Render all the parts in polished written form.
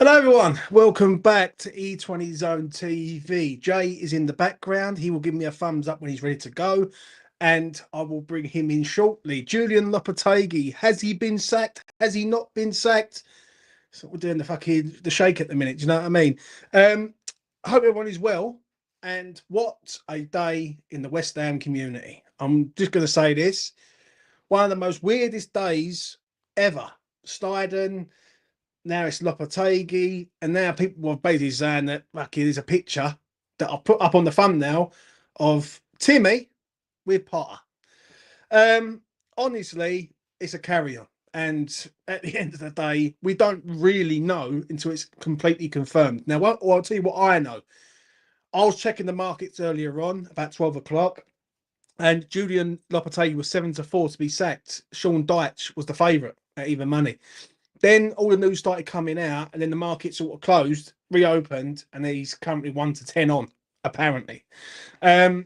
Hello, everyone. Welcome back to E20 Zone TV. Jay is in the background. He will give me a thumbs up when he's ready to go, and I will bring him in shortly. JULEN Lopetegui, has he been sacked? Has he not been sacked? So we're doing the shake at the minute. Do you know what I mean? I hope everyone is well. And what a day in the West Ham community. I'm just going to say this: one of the most weirdest days ever. Steidten. Now it's Lopetegui, and now people are basically saying that there's a picture that I put up on the thumbnail of Timmy with Potter. Honestly, it's a carry-on, and at the end of the day, we don't really know until it's completely confirmed. Now, I'll tell you what I know. I was checking the markets earlier on, about 12 o'clock, and JULEN Lopetegui was 7-4 to be sacked. Sean Dyche was the favourite at even money. Then all the news started coming out, and then the market sort of closed, reopened, and he's currently 1-10 on, apparently. I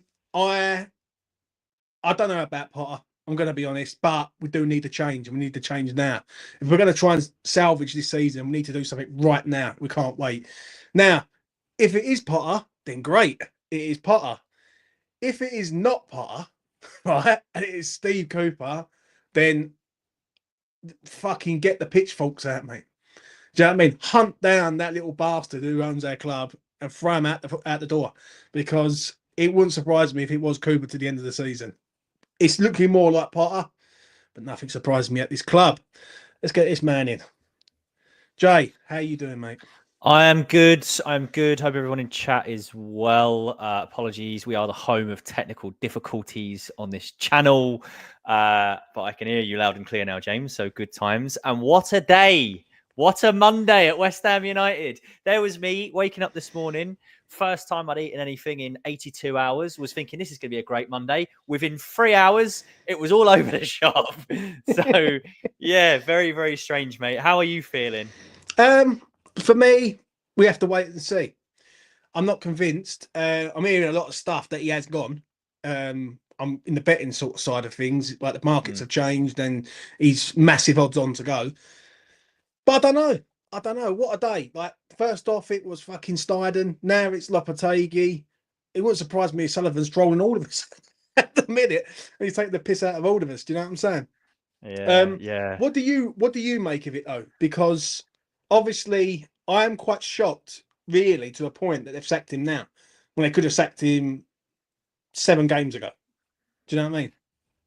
don't know about Potter. I'm going to be honest, but we do need a change, and we need to change now. If we're going to try and salvage this season, we need to do something right now. We can't wait. Now, if it is Potter, then great. It is Potter. If it is not Potter, right, and it is Steve Cooper, then fucking get the pitchforks out, mate. Do you know what I mean? Hunt down that little bastard who owns our club and throw him out the door, because it wouldn't surprise me if it was Cooper to the end of the season. It's looking more like Potter, but nothing surprised me at this club. Let's get this man in. Jay, how you doing, mate? I am good. I'm good. Hope everyone in chat is well. Apologies. We are the home of technical difficulties on this channel. But I can hear you loud and clear now, James. So good times. And what a day. What a Monday at West Ham United. There was me waking up this morning. First time I'd eaten anything in 82 hours. Was thinking this is going to be a great Monday. Within 3 hours, it was all over the shop. So, yeah, very, very strange, mate. How are you feeling? For me, we have to wait and see. I'm not convinced. I'm hearing a lot of stuff that he has gone. I'm in the betting sort of side of things. Like the markets have changed and he's massive odds on to go. But I don't know. What a day. Like, first off, it was fucking Steidten. Now it's Lopetegui. It wouldn't surprise me if Sullivan's trolling all of us at the minute. And he's taking the piss out of all of us. Do you know what I'm saying? Yeah. What do you make of it, though? Because obviously I am quite shocked, really, to a point that they've sacked him now, when they could have sacked him 7 games ago. Do you know what I mean?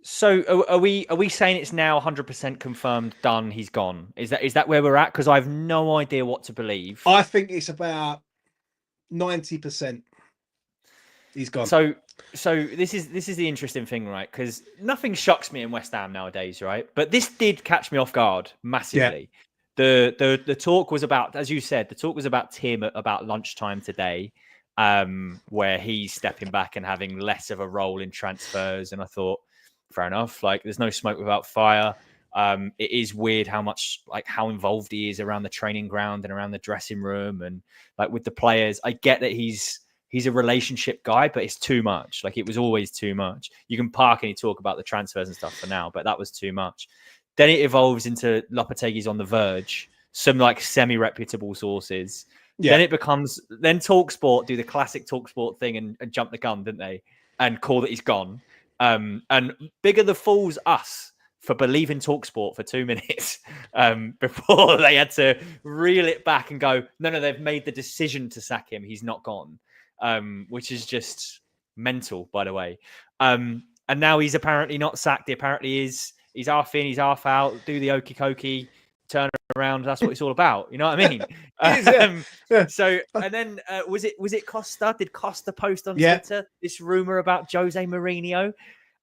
So are we saying it's now 100% confirmed, done, he's gone? Is that where we're at? Because I have no idea what to believe. I think it's about 90%. He's gone. So this is the interesting thing, right? Because nothing shocks me in West Ham nowadays, right? But this did catch me off guard massively. Yeah. The talk was about, as you said, the talk was about Tim at about lunchtime today, where he's stepping back and having less of a role in transfers. And I thought, fair enough. Like, there's no smoke without fire. It is weird how involved he is around the training ground and around the dressing room and like with the players. I get that he's a relationship guy, but it's too much. Like, it was always too much. You can park and talk about the transfers and stuff for now, but that was too much. Then it evolves into Lopetegui's on the verge, some like semi-reputable sources. Yeah. Then it becomes, then TalkSport do the classic TalkSport thing and jump the gun, didn't they? And call that he's gone. And bigger the fools us for believing TalkSport for 2 minutes before they had to reel it back and go, no, they've made the decision to sack him. He's not gone, which is just mental, by the way. And now he's apparently not sacked. He apparently is. He's half in, he's half out. Do the okey cokey, turn around. That's what it's all about. You know what I mean? Yeah. So, and then was it Costa? Did Costa post on Twitter this rumor about Jose Mourinho?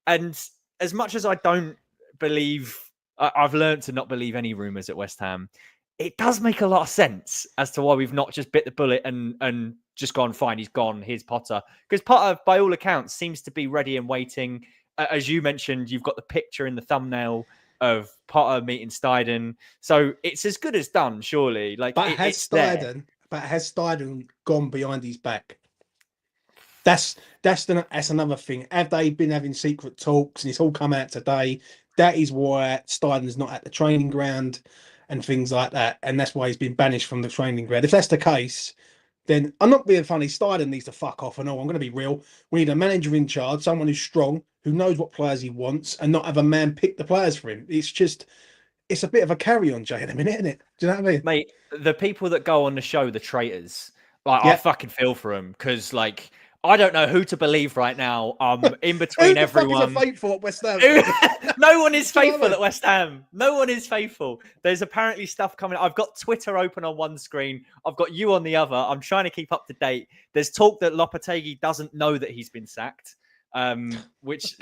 And as much as I don't believe, I've learned to not believe any rumors at West Ham. It does make a lot of sense as to why we've not just bit the bullet and just gone, fine, he's gone. Here's Potter, because Potter, by all accounts, seems to be ready and waiting. As you mentioned, you've got the picture in the thumbnail of Potter meeting Steidten, so it's as good as done, surely. Like, but has Steidten gone behind his back? That's another thing. Have they been having secret talks and it's all come out today? That is why Steidten's not at the training ground. and things like that, and that's why he's been banished from the training ground. If that's the case, then I'm not being funny. Steidten needs to fuck off. And I'm going to be real. We need a manager in charge, someone who's strong, who knows what players he wants, and not have a man pick the players for him. It's a bit of a carry-on, Jay, at the minute, isn't it? Do you know what I mean? Mate, the people that go on the show, the traitors, like I Yeah. fucking feel for them because, like, I don't know who to believe right now. In Who between the fuck is a everyone. faithful at West Ham? No one is Do you know what I faithful mean? at West Ham. No one is faithful. There's apparently stuff coming. I've got Twitter open on one screen. I've got you on the other. I'm trying to keep up to date. There's talk that Lopetegui doesn't know that he's been sacked. Which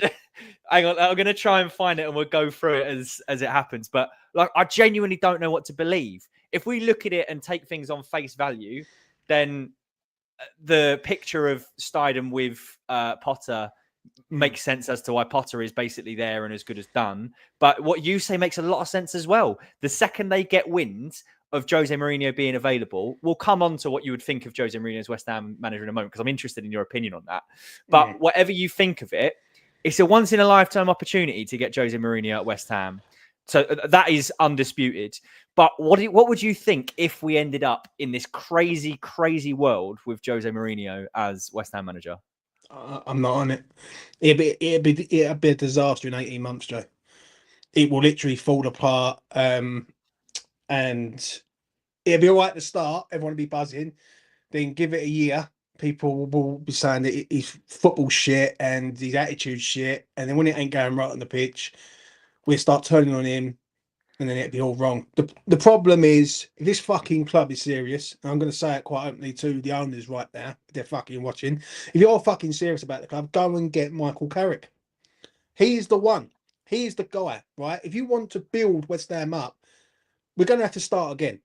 hang on, I'm gonna try and find it and we'll go through it as it happens. But like, I genuinely don't know what to believe. If we look at it and take things on face value, then the picture of Steidten with Potter makes sense as to why Potter is basically there and as good as done. But what you say makes a lot of sense as well. The second they get wind of Jose Mourinho being available, we'll come on to what you would think of Jose Mourinho as West Ham manager in a moment, because I'm interested in your opinion on that. But whatever you think of it, it's a once in a lifetime opportunity to get Jose Mourinho at West Ham. So that is undisputed. But what would you think if we ended up in this crazy, crazy world with Jose Mourinho as West Ham manager? I'm not on it. It'd be a disaster in 18 months, Joe. It will literally fall apart. And it'll be all right to start. Everyone will be buzzing. Then give it a year. People will be saying that he's football shit and his attitude shit. And then when it ain't going right on the pitch, we'll start turning on him. And then it'd be all wrong. The problem is, if this fucking club is serious, and I'm going to say it quite openly to the owners right now, if they're fucking watching. If you're fucking serious about the club, go and get Michael Carrick. He's the one. He's the guy, right? If you want to build West Ham up, we're going to have to start again.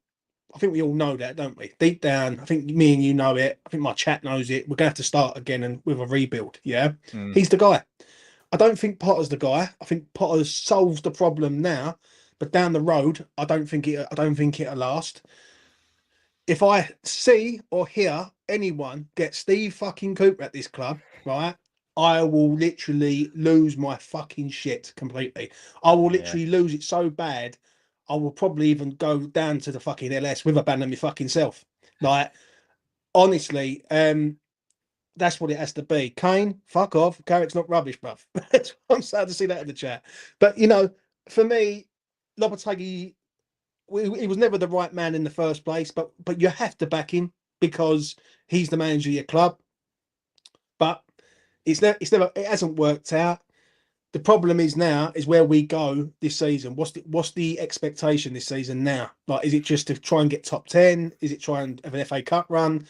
I think we all know that, don't we? Deep down, I think me and you know it. I think my chat knows it. We're going to have to start again and with a rebuild, yeah? He's the guy. I don't think Potter's the guy. I think Potter solves the problem now. But down the road, I don't think it'll last. If I see or hear anyone get Steve fucking Cooper at this club, right, I will literally lose my fucking shit completely. I will literally lose it so bad, I will probably even go down to the fucking LS with a band of my fucking self. Like, honestly, that's what it has to be. Kane, fuck off. Carrick's not rubbish, bruv. I'm sad to see that in the chat. But, you know, for me, Lopetegui, he was never the right man in the first place, but you have to back him because he's the manager of your club. But it hasn't worked out. The problem is now is where we go this season. What's the expectation this season now? Like, is it just to try and get top 10? Is it try and have an FA Cup run?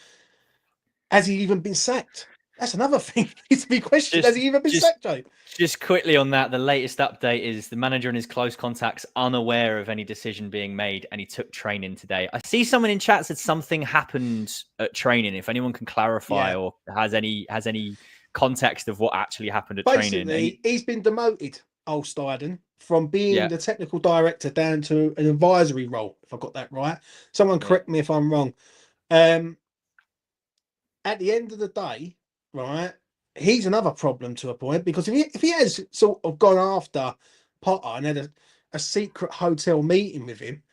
Has he even been sacked? That's another thing needs to be questioned. Has he even been sacked, Joe? Just quickly on that, the latest update is the manager and his close contacts unaware of any decision being made, and he took training today. I see someone in chat said something happened at training. If anyone can clarify or has any context of what actually happened at training. Basically, he's been demoted, old Steidten, from being the technical director down to an advisory role, if I got that right. Someone correct me if I'm wrong. At the end of the day, right, he's another problem to a point, because if he has sort of gone after Potter and had a secret hotel meeting with him,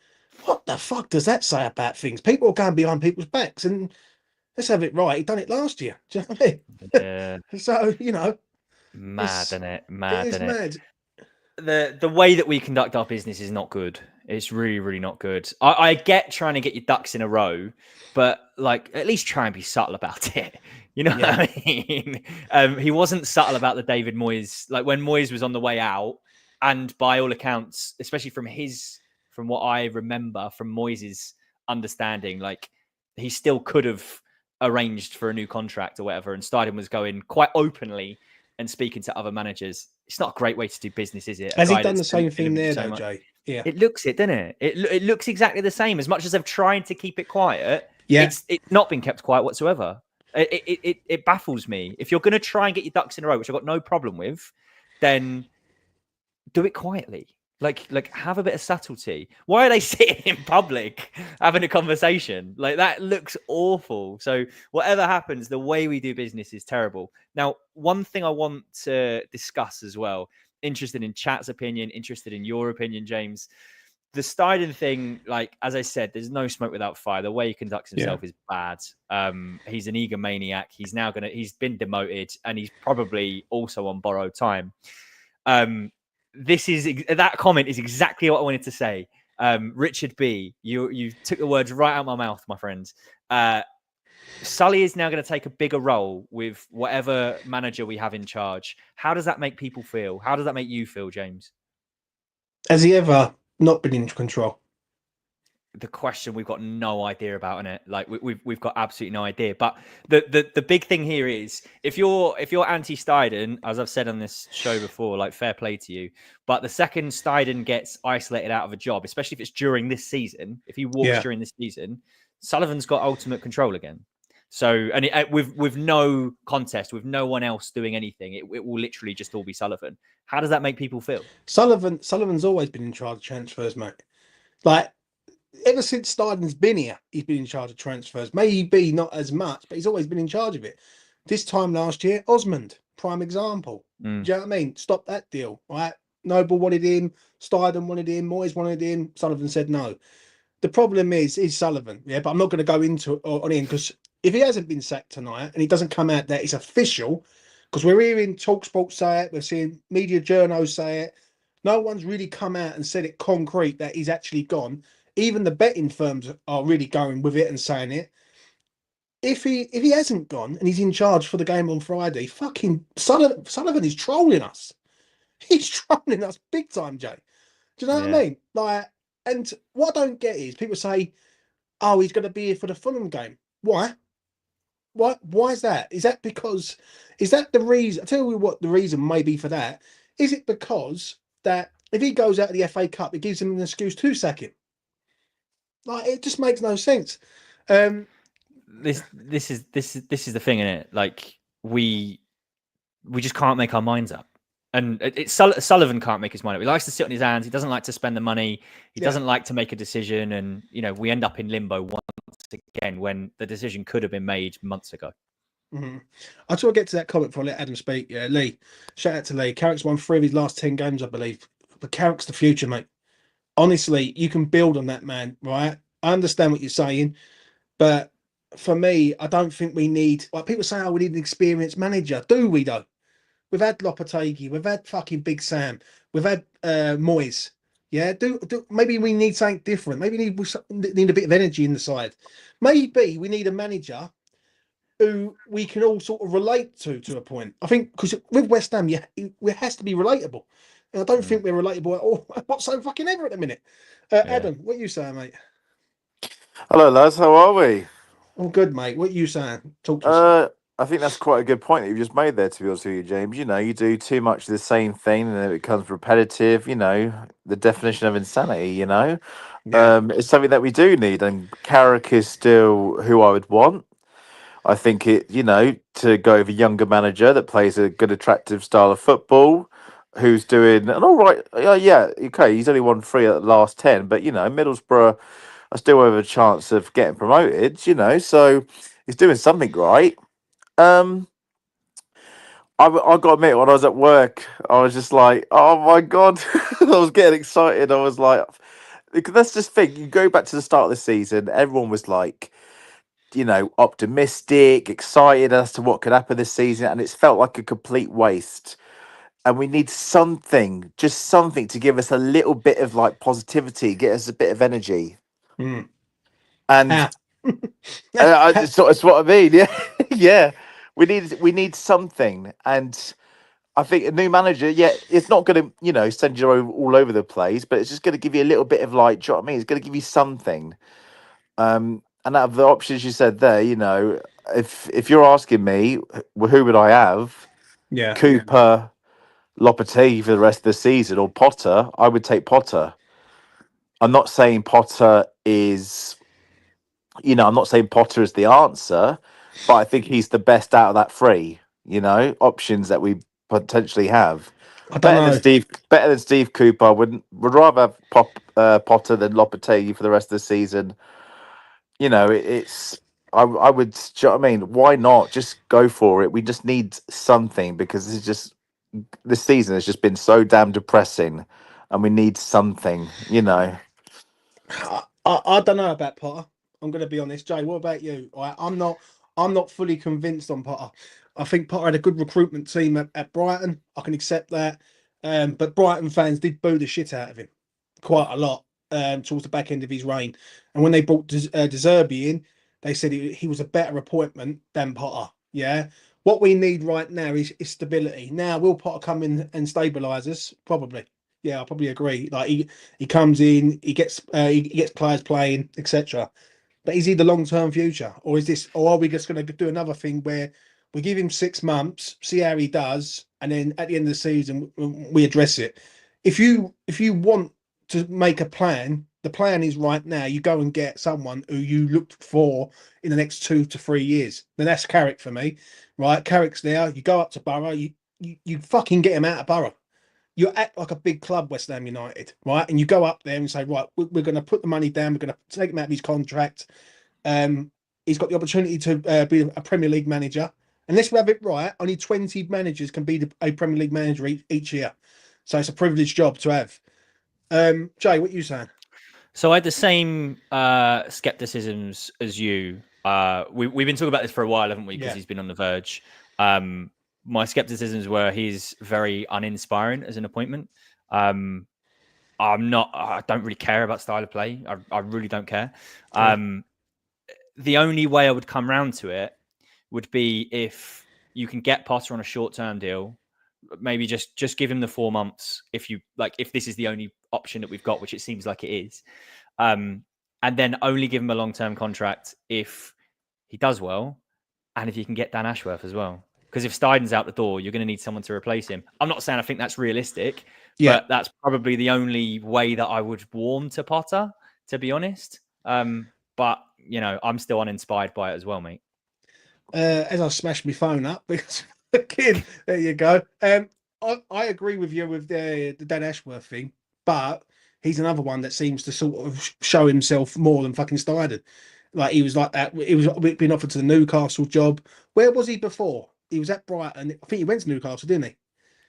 what the fuck does that say about things? People are going behind people's backs, and let's have it right. He done it last year. Do you know what I mean? Yeah. So, you know, mad, isn't it? Mad, isn't it? The way that we conduct our business is not good. It's really, really not good. I get trying to get your ducks in a row, but like, at least try and be subtle about it. You know what I mean? He wasn't subtle about the David Moyes, like when Moyes was on the way out, and by all accounts, especially from what I remember from Moyes' understanding, like he still could have arranged for a new contract or whatever, and Steidten was going quite openly and speaking to other managers. It's not a great way to do business, is it? Has he done the same thing there, though, Jay? Yeah. It looks it, doesn't it? It looks exactly the same. As much as they've tried to keep it quiet, it's not been kept quiet whatsoever. It baffles me. If you're going to try and get your ducks in a row, which I've got no problem with, then do it quietly. Like have a bit of subtlety. Why are they sitting in public having a conversation? Like, that looks awful. So whatever happens, the way we do business is terrible. Now, one thing I want to discuss as well, interested in chat's opinion, interested in your opinion, James. the Steidten thing, like as I said, there's no smoke without fire. The way he conducts himself is bad. He's an egomaniac. He's been demoted, and he's probably also on borrowed time. That comment is exactly what I wanted to say. Richard B, you took the words right out of my mouth, my friends. Sully is now going to take a bigger role with whatever manager we have in charge. How does that make people feel? How does that make you feel, James? Has he ever not been in control? The question we've got no idea about in it. Like we've got absolutely no idea. But the big thing here is if you're anti Steidten, as I've said on this show before, like fair play to you. But the second Steidten gets isolated out of a job, especially if it's during this season, if he walks during this season, Sullivan's got ultimate control again. So, and with no contest, with no one else doing anything, it will literally just all be Sullivan. How does that make people feel? Sullivan's always been in charge of transfers, mate. Like, ever since Steidten's been here, he's been in charge of transfers. Maybe not as much, but he's always been in charge of it. This time last year, Osmond, prime example. Do you know what I mean? Stop that deal, right? Noble wanted him, Steidten wanted him, Moyes wanted him, Sullivan said no. The problem is Sullivan, but I'm not going to go into it on him because if he hasn't been sacked tonight and he doesn't come out that it's official, because we're hearing TalkSport say it, we're seeing media journos say it, no one's really come out and said it concrete that he's actually gone. Even the betting firms are really going with it and saying it. If he hasn't gone and he's in charge for the game on Friday, fucking Sullivan is trolling us. He's trolling us big time, Jay. Do you know what I mean? Like, and what I don't get is people say, "Oh, he's going to be here for the Fulham game." Why? Why is that? Is that the reason? I'll tell you what the reason may be for that. Is it because that if he goes out of the FA Cup, it gives him an excuse to sack him? Like, it just makes no sense. This is the thing, isn't it? Like we just can't make our minds up. And Sullivan can't make his mind up. He likes to sit on his hands. He doesn't like to spend the money. He doesn't like to make a decision. And, we end up in limbo once again when the decision could have been made months ago. I just want to get to that comment before I let Adam speak. Yeah, Lee. Shout out to Lee. Carrick's won 3 of his last 10 games, I believe. But Carrick's the future, mate. Honestly, you can build on that, man, right? I understand what you're saying. But for me, I don't think we need... Like, people say, we need an experienced manager. Do we, though? We've had Lopetegui, we've had fucking Big Sam, we've had Moyes. Yeah, maybe we need something different. Maybe we need a bit of energy in the side. Maybe we need a manager who we can all sort of relate to a point. I think because with West Ham, it has to be relatable. And I don't think we're relatable at all whatsoever fucking ever at the minute. Adam, what are you saying, mate? Hello, lads. How are we? All good, mate. What are you saying? Talk to us. I think that's quite a good point that you've just made there, to be honest with you, James. You do too much of the same thing and it becomes repetitive, the definition of insanity, It's something that we do need, and Carrick is still who I would want. I think to go with a younger manager that plays a good, attractive style of football, who's doing an all right, okay, he's only won 3 at the last 10, but, Middlesbrough are still have a chance of getting promoted, so he's doing something right. I got to admit, when I was at work, I was just like, oh my God, I was getting excited. I was like, let's just think, you go back to the start of the season, everyone was like, optimistic, excited as to what could happen this season, and it's felt like a complete waste. And we need something, just something to give us a little bit of like positivity, get us a bit of energy. And that's what I mean. Yeah. We need something, and I think a new manager, it's not going to send you all over the place, but it's just going to give you a little bit of like, do you know what I mean? It's going to give you something. And out of the options you said there, if you're asking me, who would I have? Yeah, Cooper, Lopetegui for the rest of the season, or Potter? I would take Potter. I'm not saying Potter is, I'm not saying Potter is the answer, but I think he's the best out of that 3, options that we potentially have. Better than Steve Cooper. I would rather have Potter than Lopetegui for the rest of the season. I would. Do you know what I mean? Why not just go for it? We just need something, because this season has just been so damn depressing, and we need something. I don't know about Potter. I'm going to be honest, Jay. What about you? I'm not fully convinced on Potter. I think Potter had a good recruitment team at Brighton. I can accept that, but Brighton fans did boo the shit out of him quite a lot towards the back end of his reign. And when they brought De Zerbi in, they said he was a better appointment than Potter. Yeah. What we need right now is stability. Now, will Potter come in and stabilise us? Probably. Yeah, I probably agree. Like he comes in, he gets players playing, etc. But is he the long term future, or is this, or are we just going to do another thing where we give him 6 months, see how he does, and then at the end of the season we address it? If you want to make a plan, the plan is right now. You go and get someone who you look for in the next 2 to 3 years. Then that's Carrick for me, right? Carrick's there. You go up to Borough. You fucking get him out of Borough. You act like a big club, West Ham United, right? And you go up there and say, right, we're going to put the money down. We're going to take him out of his contract. He's got the opportunity to be a Premier League manager. Unless we have it right, only 20 managers can be a Premier League manager each year. So it's a privileged job to have. Jay, what are you saying? So I had the same skepticisms as you. We've been talking about this for a while, haven't we? Because he's been on the verge. My skepticisms were he's very uninspiring as an appointment. I don't really care about style of play. I really don't care. The only way I would come round to it would be if you can get Potter on a short-term deal, maybe just give him the 4 months if you like, if this is the only option that we've got, which it seems like it is. And then only give him a long-term contract if he does well, and if you can get Dan Ashworth as well. Because if Steidten's out the door, you're going to need someone to replace him. I'm not saying I think that's realistic, but that's probably the only way that I would warm to Potter, to be honest. But, you know, I'm still uninspired by it as well, mate. As I smashed my phone up, because kid, there you go. I agree with you with the Dan Ashworth thing, but he's another one that seems to sort of show himself more than fucking Steidten. Like he was like that. He was being offered to the Newcastle job. Where was he before? He was at Brighton. I think he went to Newcastle, didn't he?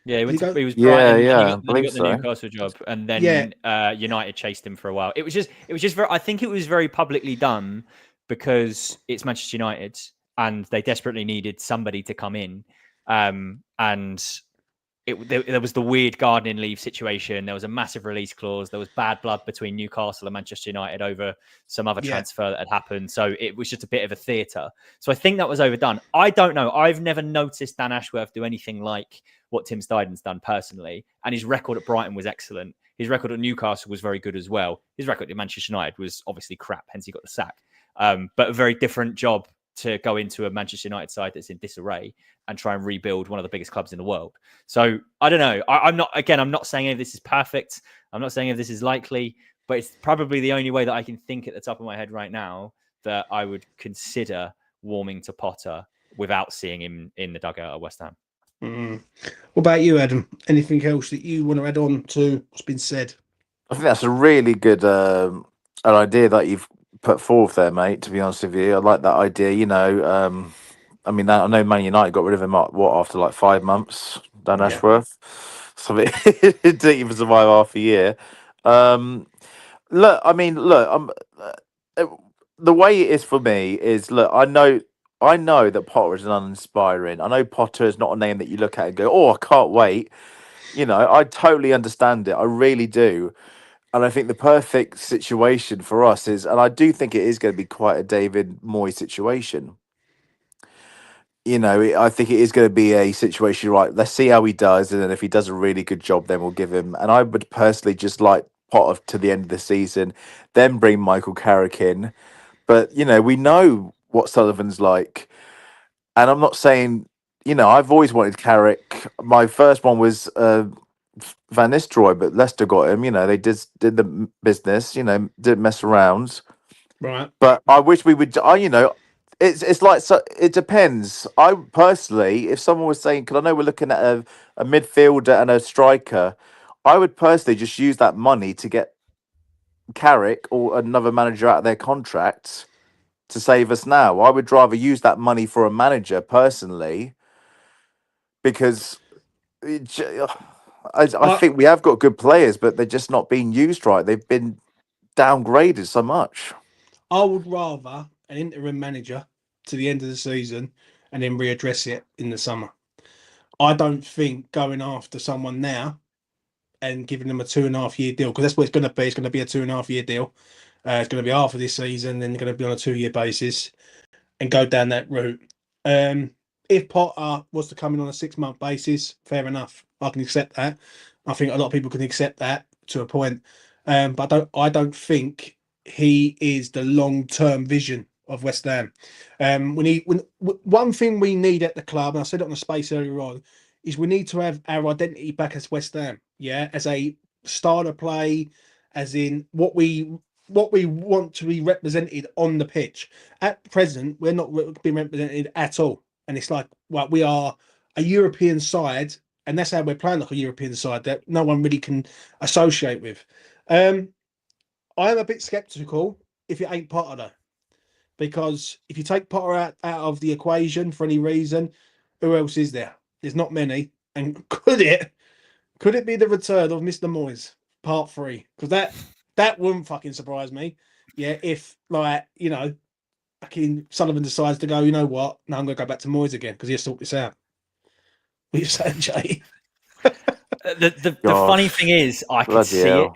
Yeah, he was Brighton. Yeah, then he got the Newcastle job, and then United chased him for a while. It was just very. I think it was very publicly done because it's Manchester United, and they desperately needed somebody to come in. And there was the weird gardening leave situation. There was a massive release clause. There was bad blood between Newcastle and Manchester United over some other transfer that had happened. So it was just a bit of a theatre. So I think that was overdone. I don't know. I've never noticed Dan Ashworth do anything like what Tim Steiden's done personally. And his record at Brighton was excellent. His record at Newcastle was very good as well. His record at Manchester United was obviously crap, hence he got the sack. But a very different job to go into a Manchester United side that's in disarray and try and rebuild one of the biggest clubs in the world. So I don't know. I'm not saying if this is perfect. I'm not saying if this is likely, but it's probably the only way that I can think at the top of my head right now that I would consider warming to Potter without seeing him in the dugout at West Ham. What about you, Adam? Anything else that you want to add on to what's been said? I think that's a really good an idea that you've put forth there, mate. To be honest with you, I like that idea. You know, I mean, I know Man United got rid of him after like 5 months. Dan Ashworth, so it didn't even survive half a year. Look, the way it is for me is look. I know that Potter is an uninspiring. I know Potter is not a name that you look at and go, "Oh, I can't wait." You know, I totally understand it. I really do. And I think the perfect situation for us is, and I do think it is going to be quite a David Moyes situation. You know, I think it is going to be a situation, right? Let's see how he does. And then if he does a really good job, then we'll give him. And I would personally just like Potter to the end of the season, then bring Michael Carrick in. But, you know, we know what Sullivan's like. And I'm not saying, you know, I've always wanted Carrick. My first one was Van Nistelrooy, but Leicester got him. You know, they did the business. You know, didn't mess around. Right. But I wish we would. You know, it's like so. It depends. I personally, if someone was saying, because I know we're looking at a midfielder and a striker, I would personally just use that money to get Carrick or another manager out of their contracts to save us now. I would rather use that money for a manager personally, because I think we have got good players, but they're just not being used right. They've been downgraded so much. I would rather an interim manager to the end of the season and then readdress it in the summer. I don't think going after someone now and giving them a 2.5 year deal, because that's what it's going to be. It's going to be a 2.5 year deal. It's going to be half of this season, then going to be on a 2 year basis and go down that route. If Potter was to come in on a 6 month basis, fair enough. I can accept that. I think a lot of people can accept that to a point. But I don't think he is the long term vision of West Ham. One thing we need at the club, and I said it on the space earlier on, is we need to have our identity back as West Ham. Yeah, as a style of play, as in what we want to be represented on the pitch. At present, we're not being represented at all, and it's like, well, we are a European side, and that's how we're playing, like a European side that no one really can associate with. I am a bit skeptical if it ain't Potter though, because if you take Potter out of the equation for any reason, who else is there? There's not many, and could it be the return of Mr. Moyes Part 3? Because that wouldn't fucking surprise me. Yeah, if fucking Sullivan decides to go, you know what? No, I'm going to go back to Moyes again because he'll sort this out. What are you saying, Jay? The funny thing is, I could see it.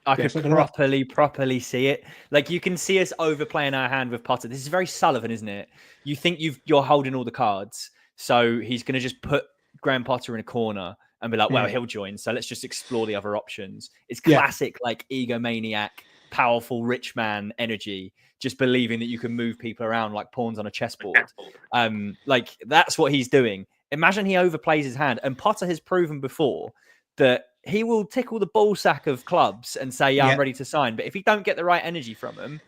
I could properly see it. Like, you can see us overplaying our hand with Potter. This is very Sullivan, isn't it? You think you're holding all the cards, so he's going to just put Graham Potter in a corner and be like, well, he'll join, so let's just explore the other options. It's classic, like, egomaniac, powerful, rich man energy, just believing that you can move people around like pawns on a chessboard. Like, that's what he's doing. Imagine he overplays his hand. And Potter has proven before that he will tickle the ball sack of clubs and say, I'm ready to sign. But if he don't get the right energy from them,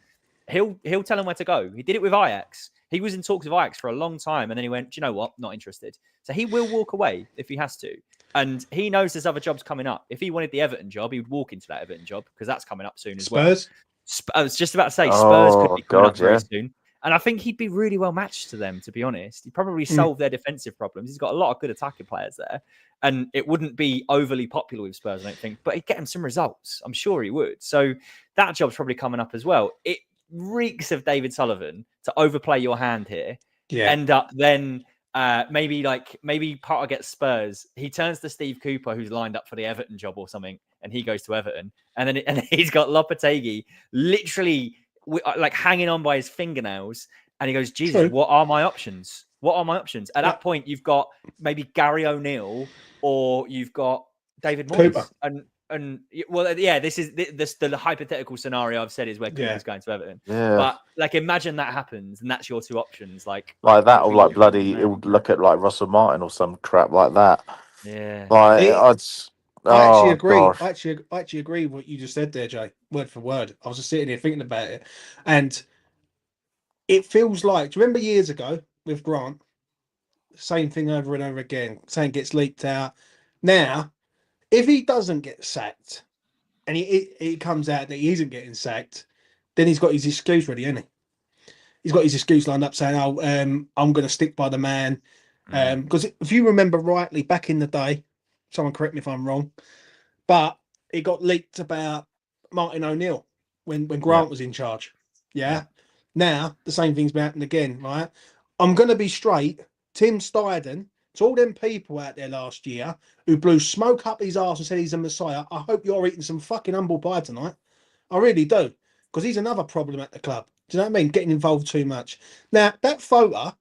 he'll tell them where to go. He did it with Ajax. He was in talks with Ajax for a long time, and then he went, do you know what? Not interested. So he will walk away if he has to. And he knows there's other jobs coming up. If he wanted the Everton job, he would walk into that Everton job because that's coming up soon as Spurs? well. I was just about to say Spurs could be coming up very soon. And I think he'd be really well matched to them, to be honest. He'd probably solve their defensive problems. He's got a lot of good attacking players there. And it wouldn't be overly popular with Spurs, I don't think. But he'd get him some results. I'm sure he would. So that job's probably coming up as well. It reeks of David Sullivan to overplay your hand here. Yeah. End up then maybe Potter gets Spurs. He turns to Steve Cooper, who's lined up for the Everton job or something, and he goes to Everton. And then he's got Lopetegui literally like hanging on by his fingernails, and he goes, Jesus, what are my options? What are my options? At that point, you've got maybe Gary O'Neill or you've got David Moyes. And well, yeah, this is the hypothetical scenario I've said is where Cooper's going to Everton. Yeah. But like, imagine that happens, and that's your two options. Like that, or like bloody, it would look at like Russell Martin or some crap like that. Yeah, like I actually agree. Gosh. I actually agree with what you just said there, Jay. Word for word. I was just sitting here thinking about it, and it feels like. Do you remember years ago with Grant? Same thing over and over again. Saying gets leaked out. Now, if he doesn't get sacked, and it comes out that he isn't getting sacked, then he's got his excuse ready, hasn't he? He's got his excuse lined up saying, "Oh, I'm going to stick by the man." Because if you remember rightly, back in the day. Someone correct me if I'm wrong, but it got leaked about Martin O'Neill when Grant was in charge. Yeah. Now the same thing's happened again, right? I'm going to be straight. Tim Steidten, to all them people out there last year who blew smoke up his arse and said he's a messiah, I hope you're eating some fucking humble pie tonight. I really do, because he's another problem at the club. Do you know what I mean? Getting involved too much. Now that photo,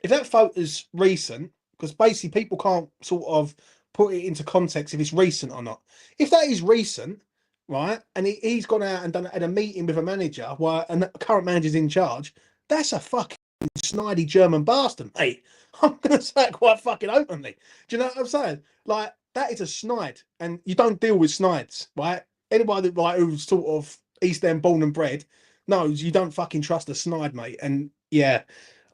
if that photo's recent, because basically people can't sort of put it into context if it's recent or not. If that is recent, right, and he's gone out and had a meeting with a manager while a current manager's in charge, that's a fucking snidey German bastard, mate. I'm going to say it quite fucking openly. Do you know what I'm saying? Like, that is a snide, and you don't deal with snides, right? Anybody that, who's sort of East End born and bred knows you don't fucking trust a snide, mate. And yeah,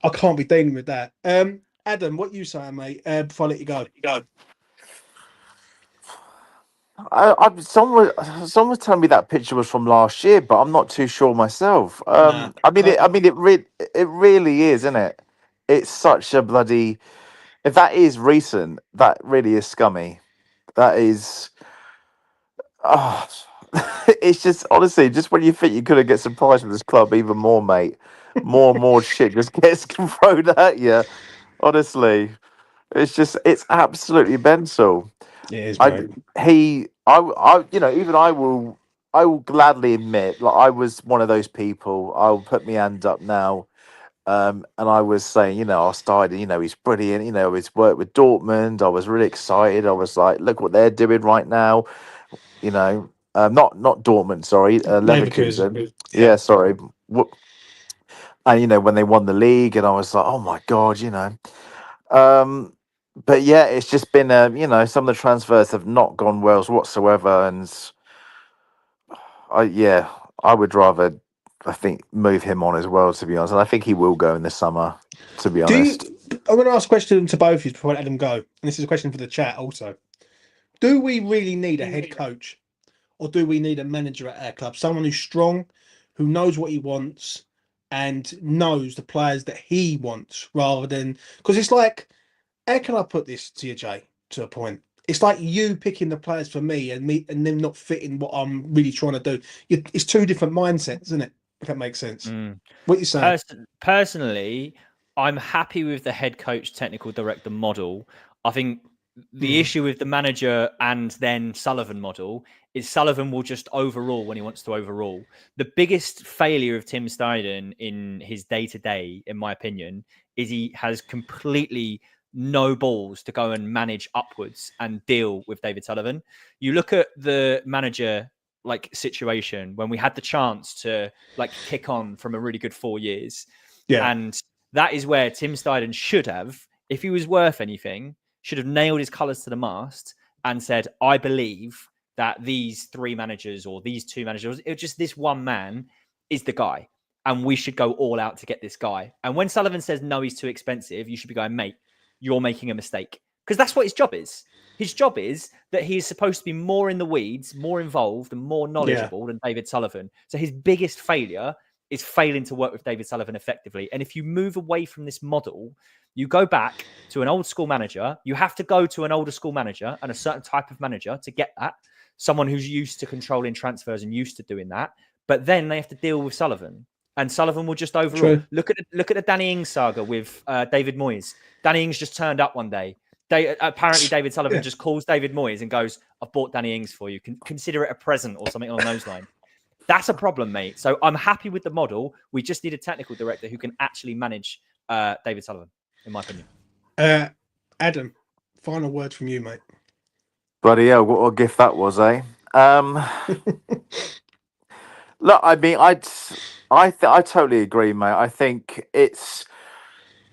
I can't be dealing with that. Adam, what you saying, mate? Before I let you go. Someone was telling me that picture was from last year, but I'm not too sure myself. It really is, isn't it? It's such a bloody. If that is recent, that really is scummy. That is. it's just honestly, just when you think you could have get surprised with this club even more, mate, more and more shit just gets thrown at you. Honestly, it's absolutely mental. It is, I mate. even I will gladly admit, like I was one of those people. I'll put my hand up now. And I was saying, I started, he's brilliant. He's worked with Dortmund. I was really excited. I was like, look what they're doing right now. Not Dortmund, sorry, Leverkusen. Leverkusen. Yeah, Yeah. sorry. And when they won the league, and I was like, oh my god. Um, but yeah, it's just been, some of the transfers have not gone well whatsoever, and I would rather, I think, move him on as well, to be honest. And I think he will go in the summer, to be Do you? honest. I'm going to ask a question to both of you before I let them go. And this is a question for the chat also. Do we really need a head coach, or do we need a manager at our club? Someone who's strong, who knows what he wants, and knows the players that he wants, rather than because it's like, how can I put this to you, Jay? To a point, it's like you picking the players for me and them not fitting what I'm really trying to do. It's two different mindsets, isn't it? If that makes sense. What you saying? Personally, I'm happy with the head coach technical director model. I think the issue with the manager and then Sullivan model is Sullivan will just overrule when he wants to overrule. The biggest failure of Tim Steidten in his day-to-day, in my opinion, is he has completely no balls to go and manage upwards and deal with David Sullivan. You look at the manager situation when we had the chance to kick on from a really good 4 years. Yeah. And that is where Tim Steidten should have, if he was worth anything, should have nailed his colours to the mast and said, I believe that these three managers or these two managers, just this one man is the guy. And we should go all out to get this guy. And when Sullivan says, no, he's too expensive, you should be going, mate, you're making a mistake. Because that's what his job is. His job is that he is supposed to be more in the weeds, more involved, and more knowledgeable than David Sullivan. So his biggest failure is failing to work with David Sullivan effectively. And if you move away from this model, you go back to an old school manager. You have to go to an older school manager and a certain type of manager to get that. Someone who's used to controlling transfers and used to doing that. But then they have to deal with Sullivan. And Sullivan will just overall look at the Danny Ings saga with David Moyes. Danny Ings just turned up one day. Apparently, David Sullivan just calls David Moyes and goes, "I've bought Danny Ings for you. Consider it a present," or something along those lines. That's a problem, mate. So I'm happy with the model. We just need a technical director who can actually manage David Sullivan, in my opinion. Adam, final word from you, mate. Bloody hell, what a gift that was, eh? Look, I mean, I totally agree, mate. I think it's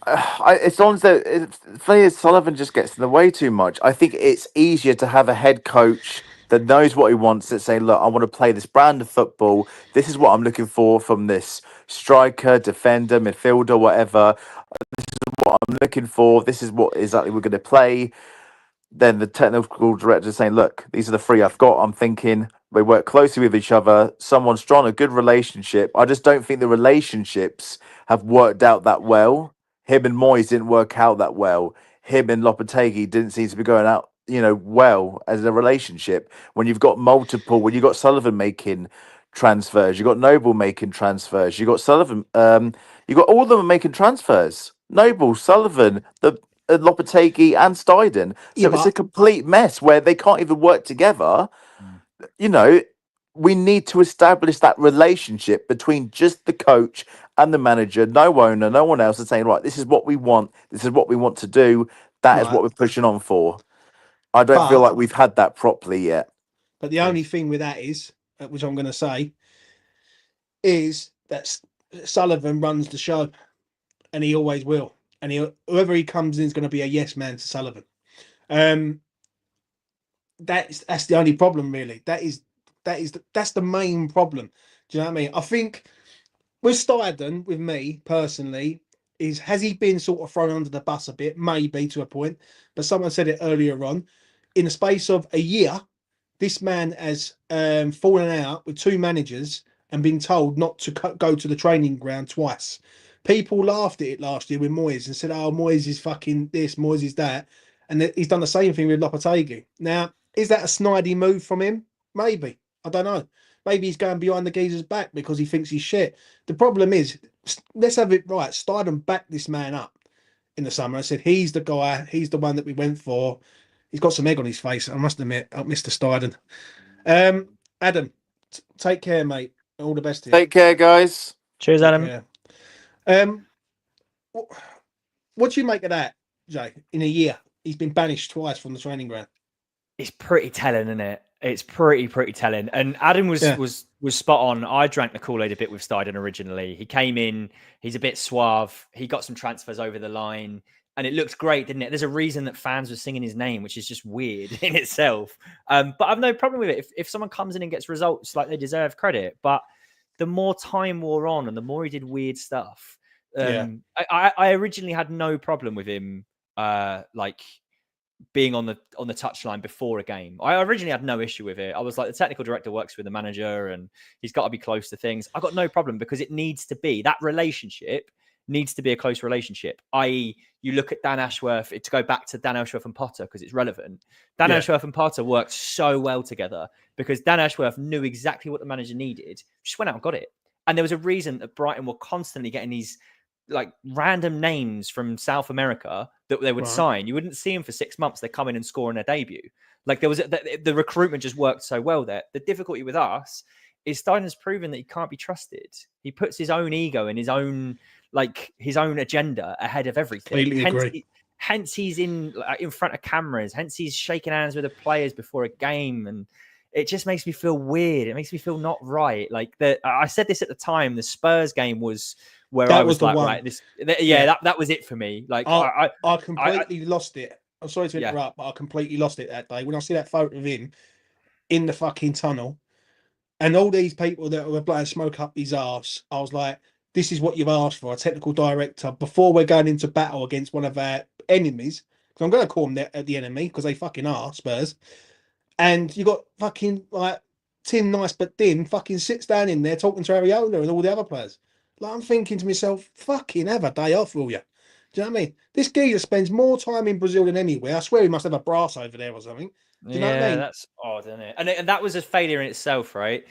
as long as Sullivan just gets in the way too much. I think it's easier to have a head coach that knows what he wants, that say, look, I want to play this brand of football. This is what I'm looking for from this striker, defender, midfielder, whatever. This is what I'm looking for. This is what exactly we're going to play. Then the technical director saying, look, these are the three I've got. I'm thinking they work closely with each other. Someone's strong, a good relationship. I just don't think the relationships have worked out that well. Him and Moyes didn't work out that well. Him and Lopetegui didn't seem to be going out, well as a relationship. When you've got Sullivan making transfers, you've got Noble making transfers, you've got Sullivan, you've got all of them making transfers. Noble, Sullivan, Lopetegui and Steidten. So it's a complete mess where they can't even work together. We need to establish that relationship between just the coach and the manager, no owner, no one else, is saying, right, this is what we want. This is what we want to do. That is what we're pushing on for. I don't feel like we've had that properly yet. But the only thing with that is, which I'm going to say, is that Sullivan runs the show, and he always will. And whoever he comes in is going to be a yes man to Sullivan. That's the only problem, really. That's the main problem. Do you know what I mean? I think with Steidten, with me personally, has he been sort of thrown under the bus a bit? Maybe to a point, but someone said it earlier on. In the space of a year, this man has fallen out with two managers and been told not to go to the training ground twice. People laughed at it last year with Moyes and said, "Oh, Moyes is fucking this, Moyes is that," and he's done the same thing with Lopetegui. Now, is that a snidey move from him? Maybe. I don't know. Maybe he's going behind the geezer's back because he thinks he's shit. The problem is, let's have it right. Steidten backed this man up in the summer. I said, he's the guy. He's the one that we went for. He's got some egg on his face, I must admit, Mr. Steidten. Adam, take care, mate. All the best to you. Take care, guys. Cheers, Adam. Yeah. What do you make of that, Jay? In a year, he's been banished twice from the training ground. It's pretty telling, isn't it? It's pretty telling. And Adam was spot on. I drank the Kool-Aid a bit with Steidten originally. He came in, he's a bit suave. He got some transfers over the line, and it looked great, didn't it? There's a reason that fans were singing his name, which is just weird in itself. But I've no problem with it. If someone comes in and gets results, like, they deserve credit. But the more time wore on and the more he did weird stuff, I originally had no problem with him, like, being on the touchline before a game. I originally had no issue with it. I was like, the technical director works with the manager and he's got to be close to things. I got no problem because it needs to be, that relationship needs to be a close relationship. I.e., you look at Dan Ashworth, to go back to Dan Ashworth and Potter because it's relevant. Dan Ashworth and Potter worked so well together because Dan Ashworth knew exactly what the manager needed, just went out and got it. And there was a reason that Brighton were constantly getting these like random names from South America that they would sign. You wouldn't see them for 6 months. They come in and score on their debut. Like, there was the recruitment just worked so well there. The difficulty with us is Steidten's proven that he can't be trusted. He puts his own ego and his own agenda ahead of everything. Hence he's in front of cameras. Hence he's shaking hands with the players before a game, and it just makes me feel weird. It makes me feel not right. Like, I said this at the time. The Spurs game was where I was like, right, that was it for me. Like, I completely lost it. I'm sorry to interrupt, but I completely lost it that day when I see that photo of him in the fucking tunnel and all these people that were blowing smoke up his arse. I was like, this is what you've asked for, a technical director, before we're going into battle against one of our enemies. Because I'm going to call them the enemy because they fucking are, Spurs. And you got fucking like Tim Nice but Din fucking sits down in there talking to Areola and all the other players. Like, I'm thinking to myself, fucking have a day off, will you? Do you know what I mean? This geezer spends more time in Brazil than anywhere. I swear he must have a brass over there or something. Do you know what I mean? That's odd, isn't it? And that was a failure in itself, right?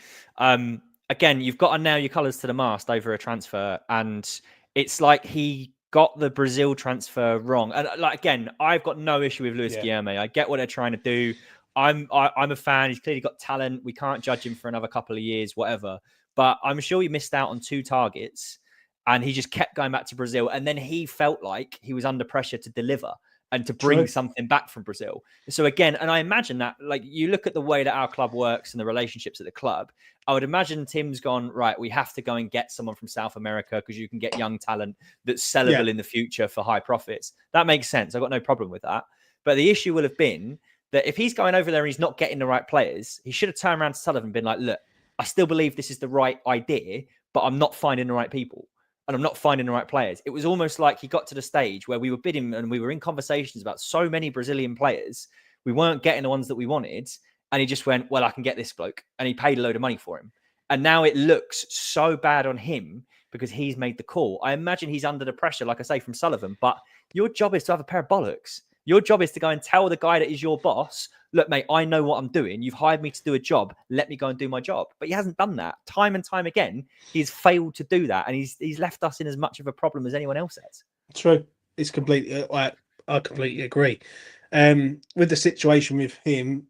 Again, you've got to nail your colours to the mast over a transfer, and it's like he got the Brazil transfer wrong. And like, again, I've got no issue with Luis Guilherme. I get what they're trying to do. I'm a fan. He's clearly got talent. We can't judge him for another couple of years, whatever. But I'm sure he missed out on 2 targets and he just kept going back to Brazil. And then he felt like he was under pressure to deliver and to bring something back from Brazil. So again, and I imagine that, like, you look at the way that our club works and the relationships at the club, I would imagine Tim's gone, right, we have to go and get someone from South America because you can get young talent that's sellable in the future for high profits. That makes sense. I've got no problem with that. But the issue will have been that if he's going over there and he's not getting the right players, he should have turned around to Sullivan and been like, look, I still believe this is the right idea, but I'm not finding the right people and I'm not finding the right players. It was almost like he got to the stage where we were bidding and we were in conversations about so many Brazilian players. We weren't getting the ones that we wanted. And he just went, well, I can get this bloke. And he paid a load of money for him. And now it looks so bad on him because he's made the call. I imagine he's under the pressure, like I say, from Sullivan. But your job is to have a pair of bollocks. Your job is to go and tell the guy that is your boss, look, mate, I know what I'm doing. You've hired me to do a job. Let me go and do my job. But he hasn't done that. Time and time again, he's failed to do that. And he's left us in as much of a problem as anyone else has. True. It's completely, I completely agree. With the situation with him,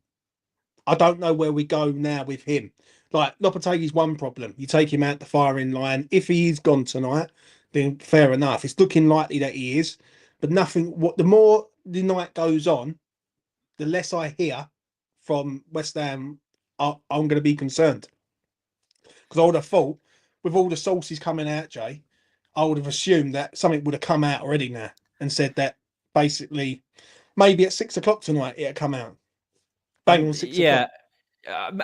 I don't know where we go now with him. Like, Lopetegui's one problem. You take him out the firing line. If he is gone tonight, then fair enough. It's looking likely that he is. But nothing, the more the night goes on, the less I hear from West Ham, I'm going to be concerned. Because I would have thought, with all the sources coming out, Jay, I would have assumed that something would have come out already now and said that basically maybe at 6 o'clock tonight it had come out. Bang on 6 o'clock.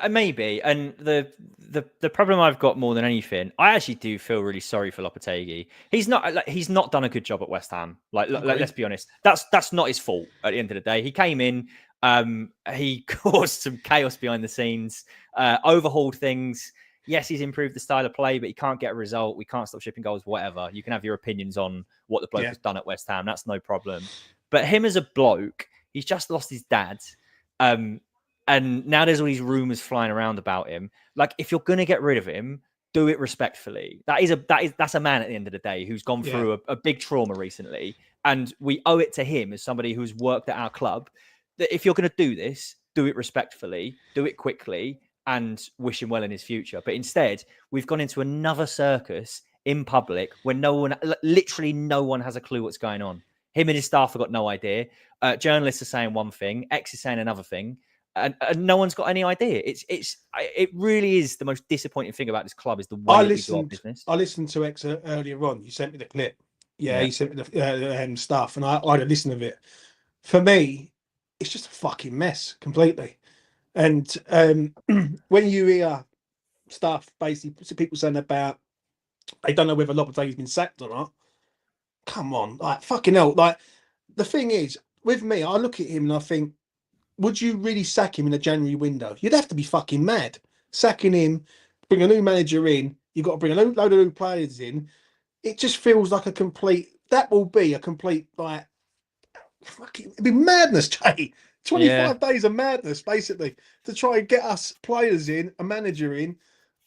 Maybe. And the problem I've got more than anything, I actually do feel really sorry for Lopetegui. He's not done a good job at West Ham. Like let's be honest, that's not his fault. At the end of the day, he came in, he caused some chaos behind the scenes, overhauled things. Yes, he's improved the style of play, but he can't get a result. We can't stop shipping goals. Whatever. You can have your opinions on what the bloke has done at West Ham. That's no problem. But him as a bloke, he's just lost his dad. And now there's all these rumors flying around about him. Like, if you're going to get rid of him, do it respectfully. That's a man at the end of the day who's gone through a big trauma recently, and we owe it to him as somebody who's worked at our club that if you're going to do this, do it respectfully, do it quickly, and wish him well in his future. But instead, we've gone into another circus in public where literally no one has a clue what's going on. Him and his staff have got no idea. Journalists are saying one thing, X is saying another thing. And no one's got any idea. It really is the most disappointing thing about this club is the way we do our business. I listened to X earlier on. You sent me the clip. Yeah. You sent me the stuff, and I had a listen of it. For me, it's just a fucking mess completely. And when you hear stuff, basically people saying about they don't know whether Lopetegui's been sacked or not. Come on, like fucking hell. Like the thing is, with me, I look at him and I think, would you really sack him in a January window? You'd have to be fucking mad. Sacking him, bring a new manager in, you've got to bring a load of new players in. It just feels like that will be a complete, like, fucking, it'd be madness, Jay. 25 days of madness, basically, to try and get us players in, a manager in.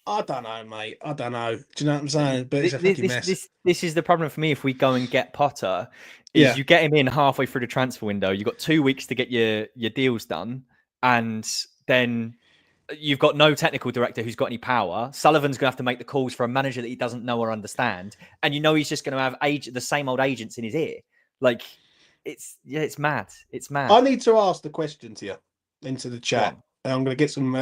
I don't know, mate. I don't know. Do you know what I'm saying? But it's a fucking mess. This is the problem for me if we go and get Potter. Is you get him in halfway through the transfer window. You've got 2 weeks to get your deals done. And then you've got no technical director who's got any power. Sullivan's going to have to make the calls for a manager that he doesn't know or understand. And you know he's just going to have the same old agents in his ear. Like, it's mad. It's mad. I need to ask the question to you into the chat. And I'm going to get some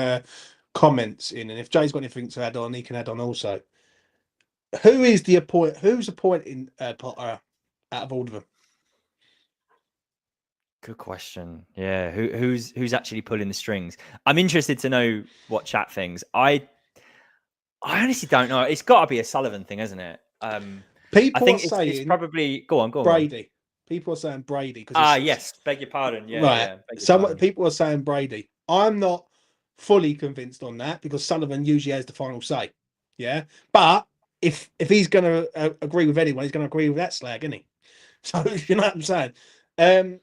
comments in. And if Jay's got anything to add on, he can add on also. Who's appointing Potter out of all of them? Good question. Yeah, who's actually pulling the strings? I'm interested to know what chat thinks. I honestly don't know. It's got to be a Sullivan thing, isn't it? People I think are saying it's probably go on. Brady. People are saying Brady. Yes. Beg your pardon. Yeah. Right. Yeah, people are saying Brady. I'm not fully convinced on that because Sullivan usually has the final say. Yeah, but if he's going to agree with anyone, he's going to agree with that slag, isn't he? So you know what I'm saying.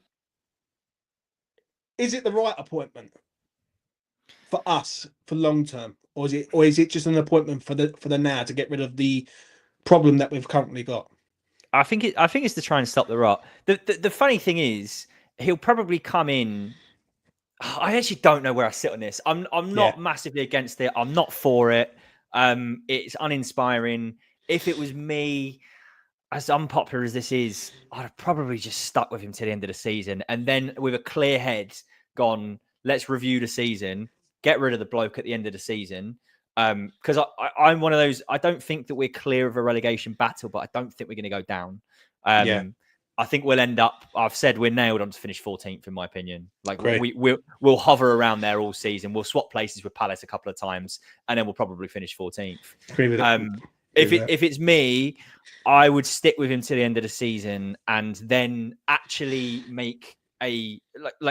Is it the right appointment for us for long term, or is it just an appointment for the now to get rid of the problem that we've currently got? I think it's to try and stop the rot. The funny thing is, he'll probably come in. I actually don't know where I sit on this. I'm not massively against it. I'm not for it. It's uninspiring. If it was me, as unpopular as this is, I'd have probably just stuck with him to the end of the season, and then with a clear head, gone. Let's review the season. Get rid of the bloke at the end of the season. Because I'm one of those. I don't think that we're clear of a relegation battle, but I don't think we're going to go down. I think we'll end up. I've said we're nailed on to finish 14th, in my opinion. Like we'll hover around there all season. We'll swap places with Palace a couple of times, and then we'll probably finish 14th. Agree with it. If it's me, I would stick with him to the end of the season, and then actually make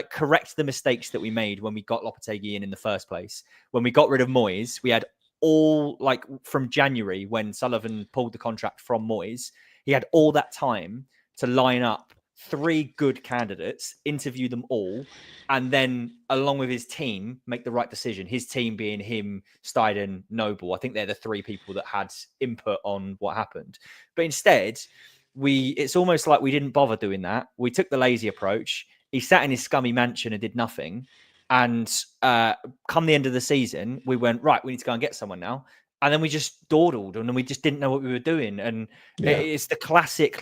correct the mistakes that we made when we got Lopetegui in the first place. When we got rid of Moyes, we had all from January when Sullivan pulled the contract from Moyes, he had all that time to line up 3 good candidates, interview them all, and then along with his team, make the right decision. His team being him, Steidten, Noble. I think they're the 3 people that had input on what happened. But instead, it's almost like we didn't bother doing that. We took the lazy approach. He sat in his scummy mansion and did nothing. And come the end of the season, we went, right, we need to go and get someone now. And then we just dawdled, and then we just didn't know what we were doing. And it's the classic,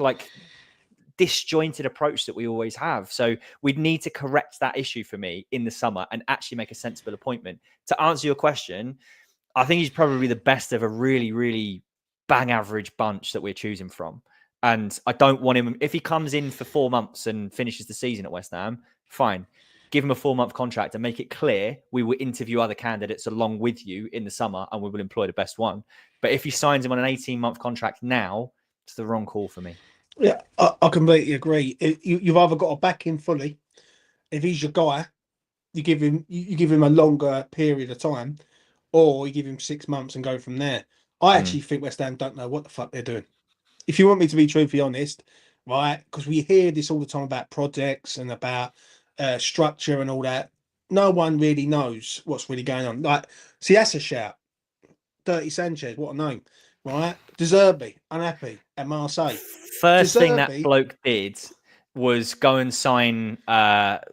disjointed approach that we always have. So we'd need to correct that issue for me in the summer and actually make a sensible appointment. To answer your question, I think he's probably the best of a really, really bang average bunch that we're choosing from. And I don't want him, if he comes in for 4 months and finishes the season at West Ham, fine. Give him a 4-month contract and make it clear we will interview other candidates along with you in the summer and we will employ the best one. But if he signs him on an 18-month contract now, it's the wrong call for me. Yeah, I completely agree. You've either got to back him fully. If he's your guy, you give him a longer period of time, or you give him 6 months and go from there. I actually think West Ham don't know what the fuck they're doing. If you want me to be truthfully honest, right? Because we hear this all the time about projects and about structure and all that. no one really knows what's really going on. Like, see, that's a shout. Dirty Sanchez, what a name, right? Deserby, unhappy at Marseille. First thing that Deserby, bloke did was go and sign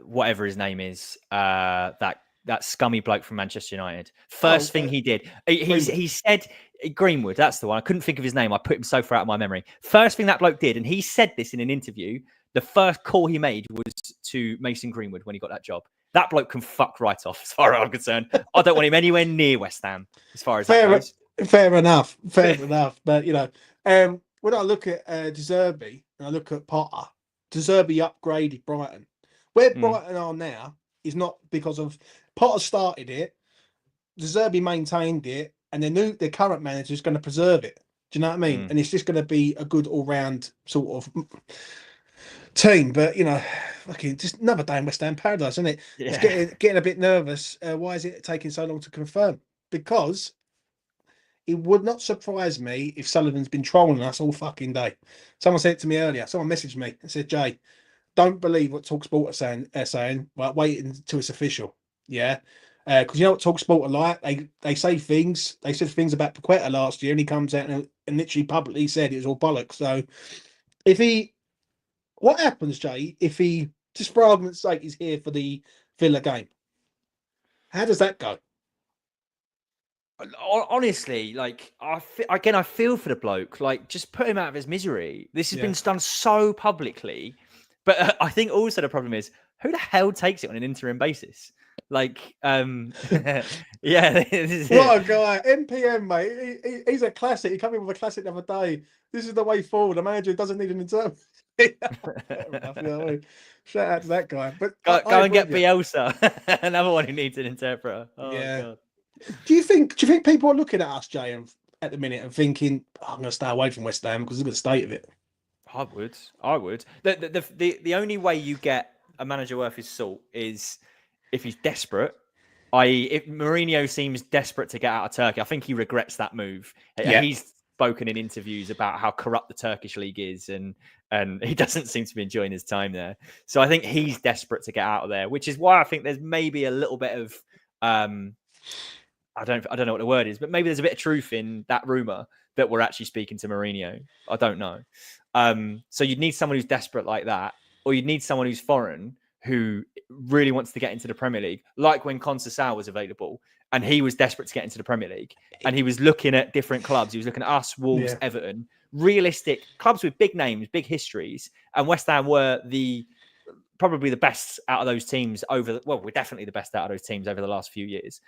whatever his name is, that scummy bloke from Manchester United. First thing he did, he said Greenwood. That's the one. I couldn't think of his name. I put him so far out of my memory. First thing that bloke did, and he said this in an interview. The first call he made was to Mason Greenwood when he got that job. That bloke can fuck right off, as far as I'm concerned. I don't want him anywhere near West Ham, as far as that goes. Fair enough. But, you know, when I look at Deserby and I look at Potter, Deserby upgraded Brighton. Where Brighton are now is not because of Potter started it, Deserby maintained it, and their current manager is going to preserve it. Do you know what I mean? And it's just going to be a good all-round sort of team. But, you know, fucking just another day in West Ham paradise, isn't it? Yeah. It's getting a bit nervous. Why is it taking so long to confirm? Because it would not surprise me if Sullivan's been trolling us all fucking day. Someone said it to me earlier. Someone messaged me and said, Jay, don't believe what TalkSport are saying. Well, wait until it's official. Yeah. Because you know what TalkSport are like? They say things. They said things about Paqueta last year, and he comes out and literally publicly said it was all bollocks. So what happens, Jay, if he, just for argument's sake, is here for the Villa game? How does that go? Honestly, like I feel for the bloke. Like, just put him out of his misery. This has been done so publicly, but I think also the problem is, who the hell takes it on an interim basis? Like, yeah, what a guy, NPM, mate. He's a classic. He came in with a classic the other day. This is the way forward. A manager doesn't need an interim. Shout out to that guy. But go and get Bielsa, another one who needs an interpreter. Oh, yeah. God. Do you think people are looking at us, Jay, at the minute and thinking, I'm going to stay away from West Ham because of the state of it? I would. The only way you get a manager worth his salt is if he's desperate. I.e., if Mourinho seems desperate to get out of Turkey, I think he regrets that move. Yeah. He's spoken in interviews about how corrupt the Turkish league is, and he doesn't seem to be enjoying his time there. So I think he's desperate to get out of there, which is why I think there's maybe a little bit of I don't know what the word is, but maybe there's a bit of truth in that rumor that we're actually speaking to Mourinho. I don't know. So you'd need someone who's desperate like that, or you'd need someone who's foreign who really wants to get into the Premier League, like when Conceição was available and he was desperate to get into the Premier League and he was looking at different clubs. He was looking at us, Wolves, Everton, realistic clubs with big names, big histories, and West Ham were probably the best out of those teams we're definitely the best out of those teams over the last few years.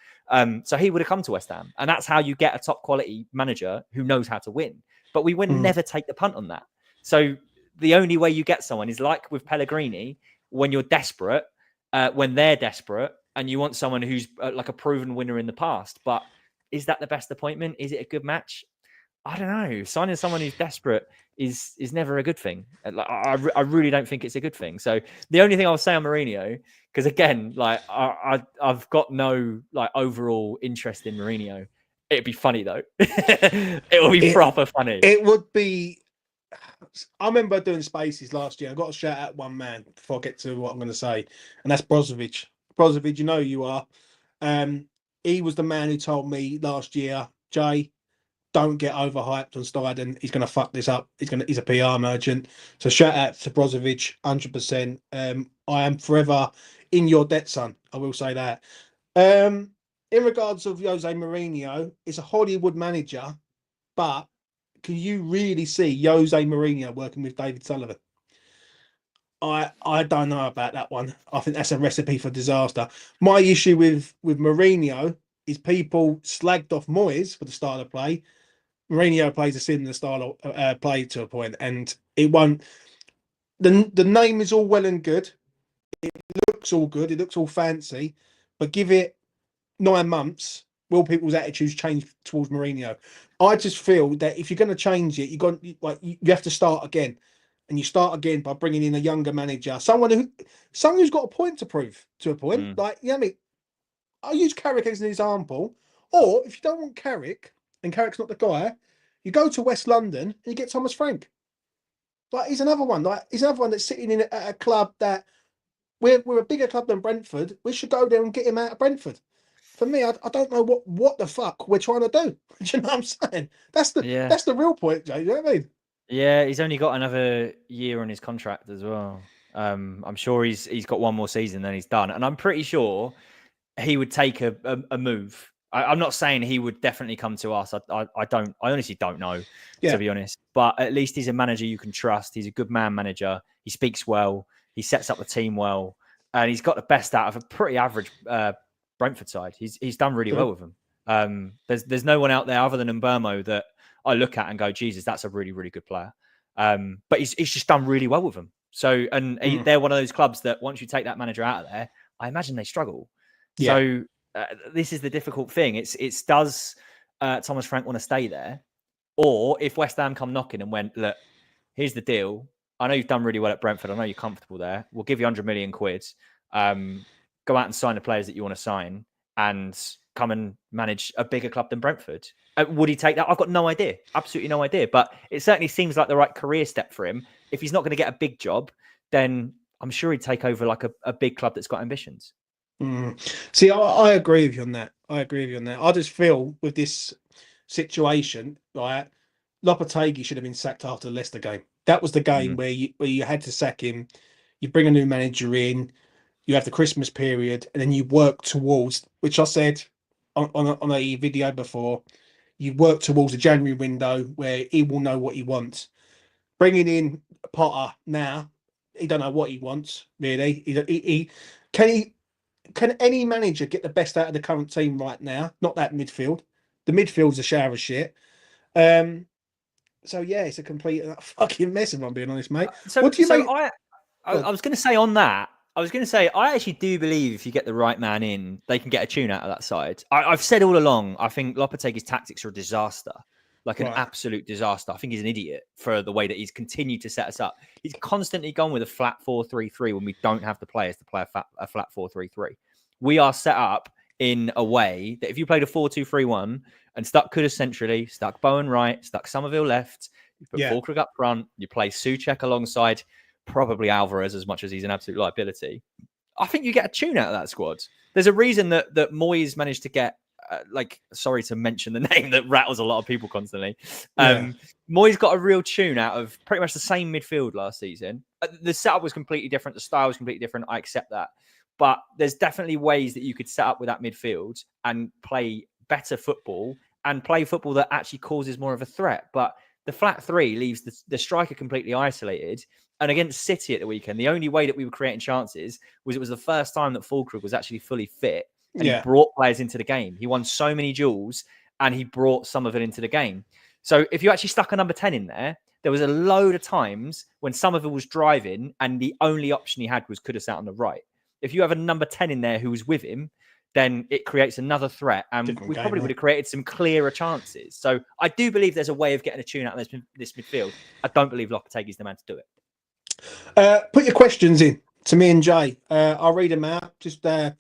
So he would have come to West Ham, and that's how you get a top quality manager who knows how to win. But we would never take the punt on that. So the only way you get someone is like with Pellegrini, when you're desperate, when they're desperate, and you want someone who's like a proven winner in the past. But is that the best appointment? Is it a good match? I don't know. Signing someone who's desperate is never a good thing. Like, I really don't think it's a good thing. So the only thing I'll say on Mourinho, because again, like I've got no like overall interest in Mourinho. It'd be funny though. It will be proper funny. It would be. I remember doing Spaces last year. I got to shout out one man before I get to what I'm going to say, and that's Brozovic. Brozovic, you know who you are. He was the man who told me last year, Jay, don't get overhyped on Steidten. He's going to fuck this up. He's a PR merchant. So shout out to Brozovic, 100%. I am forever in your debt, son. I will say that. In regards of Jose Mourinho, it's a Hollywood manager, but can you really see Jose Mourinho working with David Sullivan? I don't know about that one. I think that's a recipe for disaster. My issue with Mourinho is people slagged off Moyes for the style of play. Mourinho plays a similar style of play to a point, and it won't. The name is all well and good. It looks all good. It looks all fancy, but give it 9 months, will people's attitudes change towards Mourinho? I just feel that if you're going to change it, you have to start again, and you start again by bringing in a younger manager, someone who's got a point to prove to a point. Like, you know what I mean? I'll use Carrick as an example. Or if you don't want Carrick, and Carrick's not the guy, you go to West London and you get Thomas Frank. Like, he's another one. Like, he's another one that's sitting in at a club that we're a bigger club than Brentford. We should go there and get him out of Brentford. For me, I don't know what the fuck we're trying to do. Do you know what I'm saying? That's the real point, Jay. You know what I mean? Yeah, he's only got another year on his contract as well. I'm sure he's got one more season, then he's done. And I'm pretty sure he would take a move. I'm not saying he would definitely come to us. I honestly don't know, to be honest. But at least he's a manager you can trust. He's a good man manager. He speaks well. He sets up the team well, and he's got the best out of a pretty average Brentford side. He's done really well with them. There's no one out there other than Mbermo that I look at and go, Jesus, that's a really, really good player. But he's just done really well with them. So, and they're one of those clubs that once you take that manager out of there, I imagine they struggle. Yeah. So this is the difficult thing. It's does Thomas Frank want to stay there? Or if West Ham come knocking and went, look, here's the deal. I know you've done really well at Brentford. I know you're comfortable there. We'll give you 100 million quid. Go out and sign the players that you want to sign and come and manage a bigger club than Brentford. Would he take that? I've got no idea. Absolutely no idea. But it certainly seems like the right career step for him. If he's not going to get a big job, then I'm sure he'd take over like a big club that's got ambitions. See, I agree with you on that. I just feel with this situation, right, Lopetegui should have been sacked after the Leicester game. That was the game where you had to sack him. You bring a new manager in. You have the Christmas period, and then you work towards, which I said on a video before, you work towards a January window where he will know what he wants. Bringing in Potter now, he don't know what he wants really. Can any manager get the best out of the current team right now? Not that midfield. The midfield's a shower of shit. So yeah, it's a complete fucking mess. If I'm being honest, mate. What do you mean? I was going to say on that. I actually do believe if you get the right man in, they can get a tune out of that side. I've said all along, I think Lopetegui's tactics are a disaster, like an absolute disaster. I think he's an idiot for the way that he's continued to set us up. He's constantly gone with a flat 4-3-3 when we don't have the players to play a flat 4-3-3. We are set up in a way that if you played a 4-2-3-1 and stuck Kudus centrally, stuck Bowen right, stuck Somerville left, you put Falkirk up front, you play Souček alongside probably Alvarez as much as he's an absolute liability, I think you get a tune out of that squad. There's a reason that Moyes managed to get, sorry to mention the name that rattles a lot of people constantly. Moyes got a real tune out of pretty much the same midfield last season. The setup was completely different. The style was completely different. I accept that. But there's definitely ways that you could set up with that midfield and play better football and play football that actually causes more of a threat. But the flat three leaves the striker completely isolated. And against City at the weekend, the only way that we were creating chances was it was the first time that Falkirk was actually fully fit and he brought players into the game. He won so many duels and he brought some of it into the game. So if you actually stuck a number 10 in there was a load of times when Somerville was driving and the only option he had was Kudus out on the right. If you have a number 10 in there who was with him, then it creates another threat. And we probably would have created some clearer chances. So I do believe there's a way of getting a tune out of this midfield. I don't believe Lopetegui's the man to do it. Put your questions in to me and Jay. I'll read them out. Just put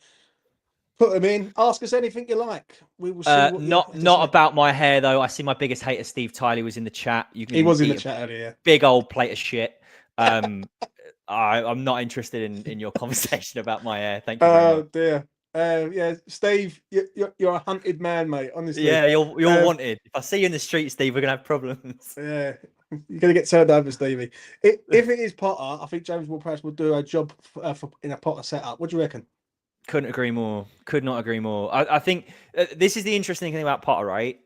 them in. Ask us anything you like. We will see. Not about my hair though. I see my biggest hater, Steve Tiley, was in the chat. He was in the chat earlier. Big old plate of shit. I'm not interested in your conversation about my hair. Thank you. Oh dear. Yeah, Steve, you're a hunted man, mate. Honestly. Yeah, you're wanted. If I see you in the street, Steve, we're gonna have problems. Yeah. You're going to get turned over, Stevie. If it is Potter, I think James Ward-Prowse will do a job in a Potter setup. What do you reckon? Couldn't agree more. Could not agree more. I think this is the interesting thing about Potter, right?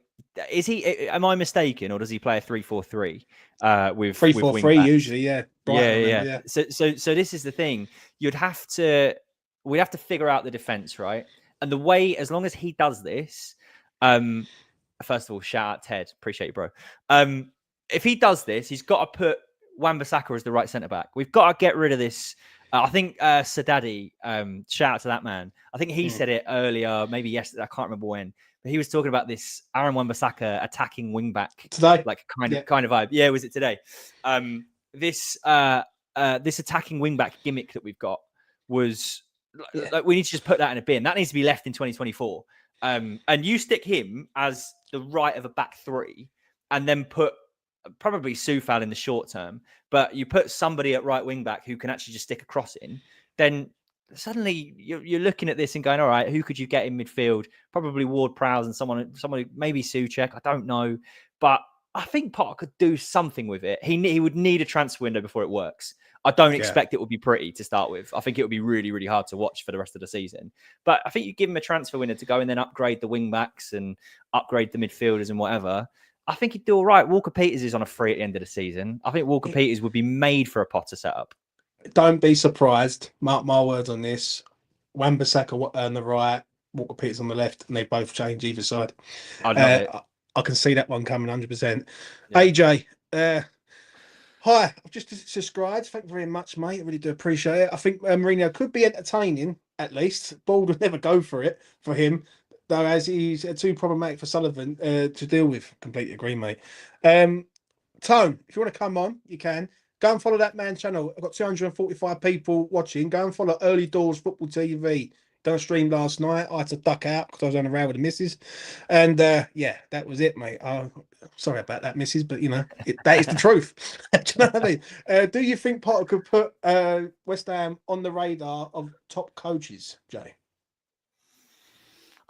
Is he? Am I mistaken, or does he play a 3-4-3? With 3-4-3 usually, yeah. Yeah. So this is the thing. We'd have to figure out the defense, right? And the way, as long as he does this, first of all, shout out Ted, appreciate you, bro. If he does this, he's got to put Wan-Bissaka as the right centre back. We've got to get rid of this. I think Sadadi, shout out to that man. I think he said it earlier, maybe yesterday. I can't remember when, but he was talking about this Aaron Wan-Bissaka attacking wing back today, like kind of vibe. Yeah, was it today? This attacking wing back gimmick that we've got was like we need to just put that in a bin. That needs to be left in 2024. And you stick him as the right of a back three, and then put probably Soufal in the short term, but you put somebody at right wing back who can actually just stick a cross in, then suddenly you're looking at this and going, all right, who could you get in midfield? Probably Ward-Prowse and someone maybe Souček. I don't know, but I think Potter could do something with it. He would need a transfer window before it works. I don't expect it would be pretty to start with. I think it would be really, really hard to watch for the rest of the season. But I think you give him a transfer window to go and then upgrade the wing backs and upgrade the midfielders and whatever. I think he'd do all right. Walker Peters is on a free at the end of the season. I think Walker Peters would be made for a Potter setup. Don't be surprised. Mark my words on this. Wan-Bissaka on the right, Walker Peters on the left, and they both change either side. I love it. I can see that one coming 100%. Yeah. AJ, hi. I've just subscribed. Thank you very much, mate. I really do appreciate it. I think Mourinho could be entertaining, at least. Bald would never go for it for him, though, as he's too problematic for Sullivan to deal with. Completely agree, mate. Tone, if you want to come on, you can. Go and follow that man's channel. I've got 245 people watching. Go and follow Early Doors Football TV. Done a stream last night. I had to duck out because I was on a row with the missus. And yeah, that was it, mate. Sorry about that, missus, but you know, that is the truth. Do you know what I mean? Do you think Potter could put West Ham on the radar of top coaches, Jay?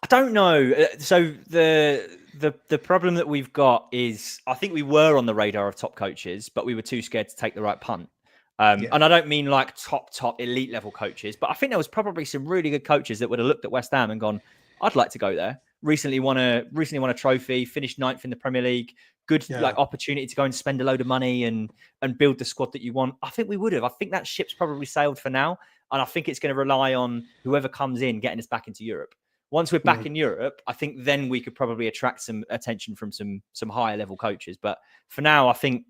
I don't know. So the problem that we've got is I think we were on the radar of top coaches, but we were too scared to take the right punt. And I don't mean like top elite level coaches, but I think there was probably some really good coaches that would have looked at West Ham and gone, I'd like to go there. Recently won a trophy, finished 9th in the Premier League. Good like opportunity to go and spend a load of money and build the squad that you want. I think we would have. I think that ship's probably sailed for now. And I think it's going to rely on whoever comes in getting us back into Europe. Once we're back in Europe, I think then we could probably attract some attention from some higher level coaches. But for now, I think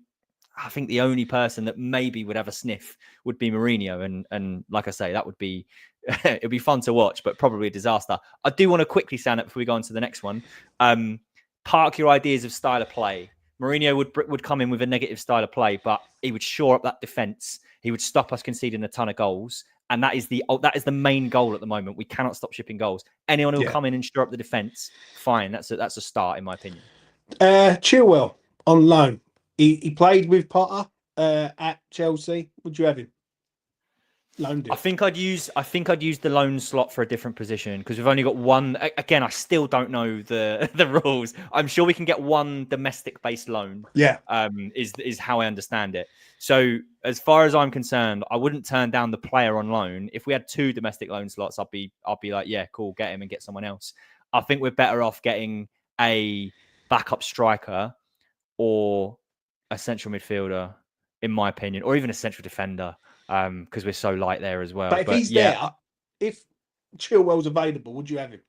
the only person that maybe would have a sniff would be Mourinho. And like I say, that would be it'd be fun to watch, but probably a disaster. I do want to quickly stand up before we go on to the next one. Park your ideas of style of play. Mourinho would come in with a negative style of play, but he would shore up that defense. He would stop us conceding a ton of goals. And that is the main goal at the moment. We cannot stop shipping goals. Anyone who'll come in and shore up the defense, fine. That's a start, in my opinion. Chilwell on loan. He played with Potter at Chelsea. Would you have him? Loaned him? I think I'd use the loan slot for a different position because we've only got one. Again, I still don't know the rules. I'm sure we can get one domestic based loan. Yeah. Is how I understand it. So as far as I'm concerned, I wouldn't turn down the player on loan. If we had 2 domestic loan slots, I'd be like, yeah, cool, get him and get someone else. I think we're better off getting a backup striker or a central midfielder, in my opinion, or even a central defender, because we're so light there as well. But if he's there, if Chilwell's available, would you have him?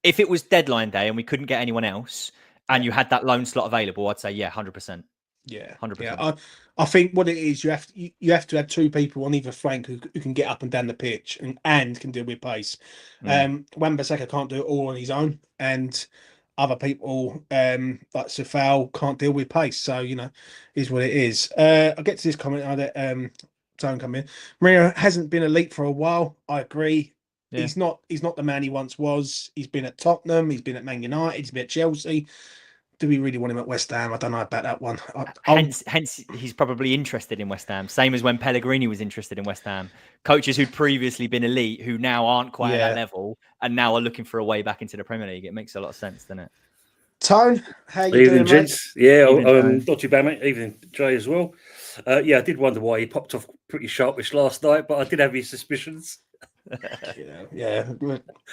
If it was deadline day and we couldn't get anyone else, and you had that loan slot available, I'd say 100%. Yeah, 100%. Yeah, I think what it is, you have to have 2 people on either flank who can get up and down the pitch and can deal with pace. Wan-Bissaka can't do it all on his own, and other people like Sefal can't deal with pace. So is what it is. I'll get to this comment. Tone come in. Mourinho hasn't been elite for a while. I agree. Yeah. He's not the man he once was. He's been at Tottenham. He's been at Man United. He's been at Chelsea. Do we really want him at West Ham? I don't know about that one. Hence, he's probably interested in West Ham. Same as when Pellegrini was interested in West Ham. Coaches who'd previously been elite, who now aren't quite at that level, and now are looking for a way back into the Premier League. It makes a lot of sense, doesn't it? Tone, how you doing, gents? Mate? Yeah, Evening, not too bad, mate. Evening, Jay, as well. I did wonder why he popped off pretty sharpish last night, but I did have his suspicions. Yeah.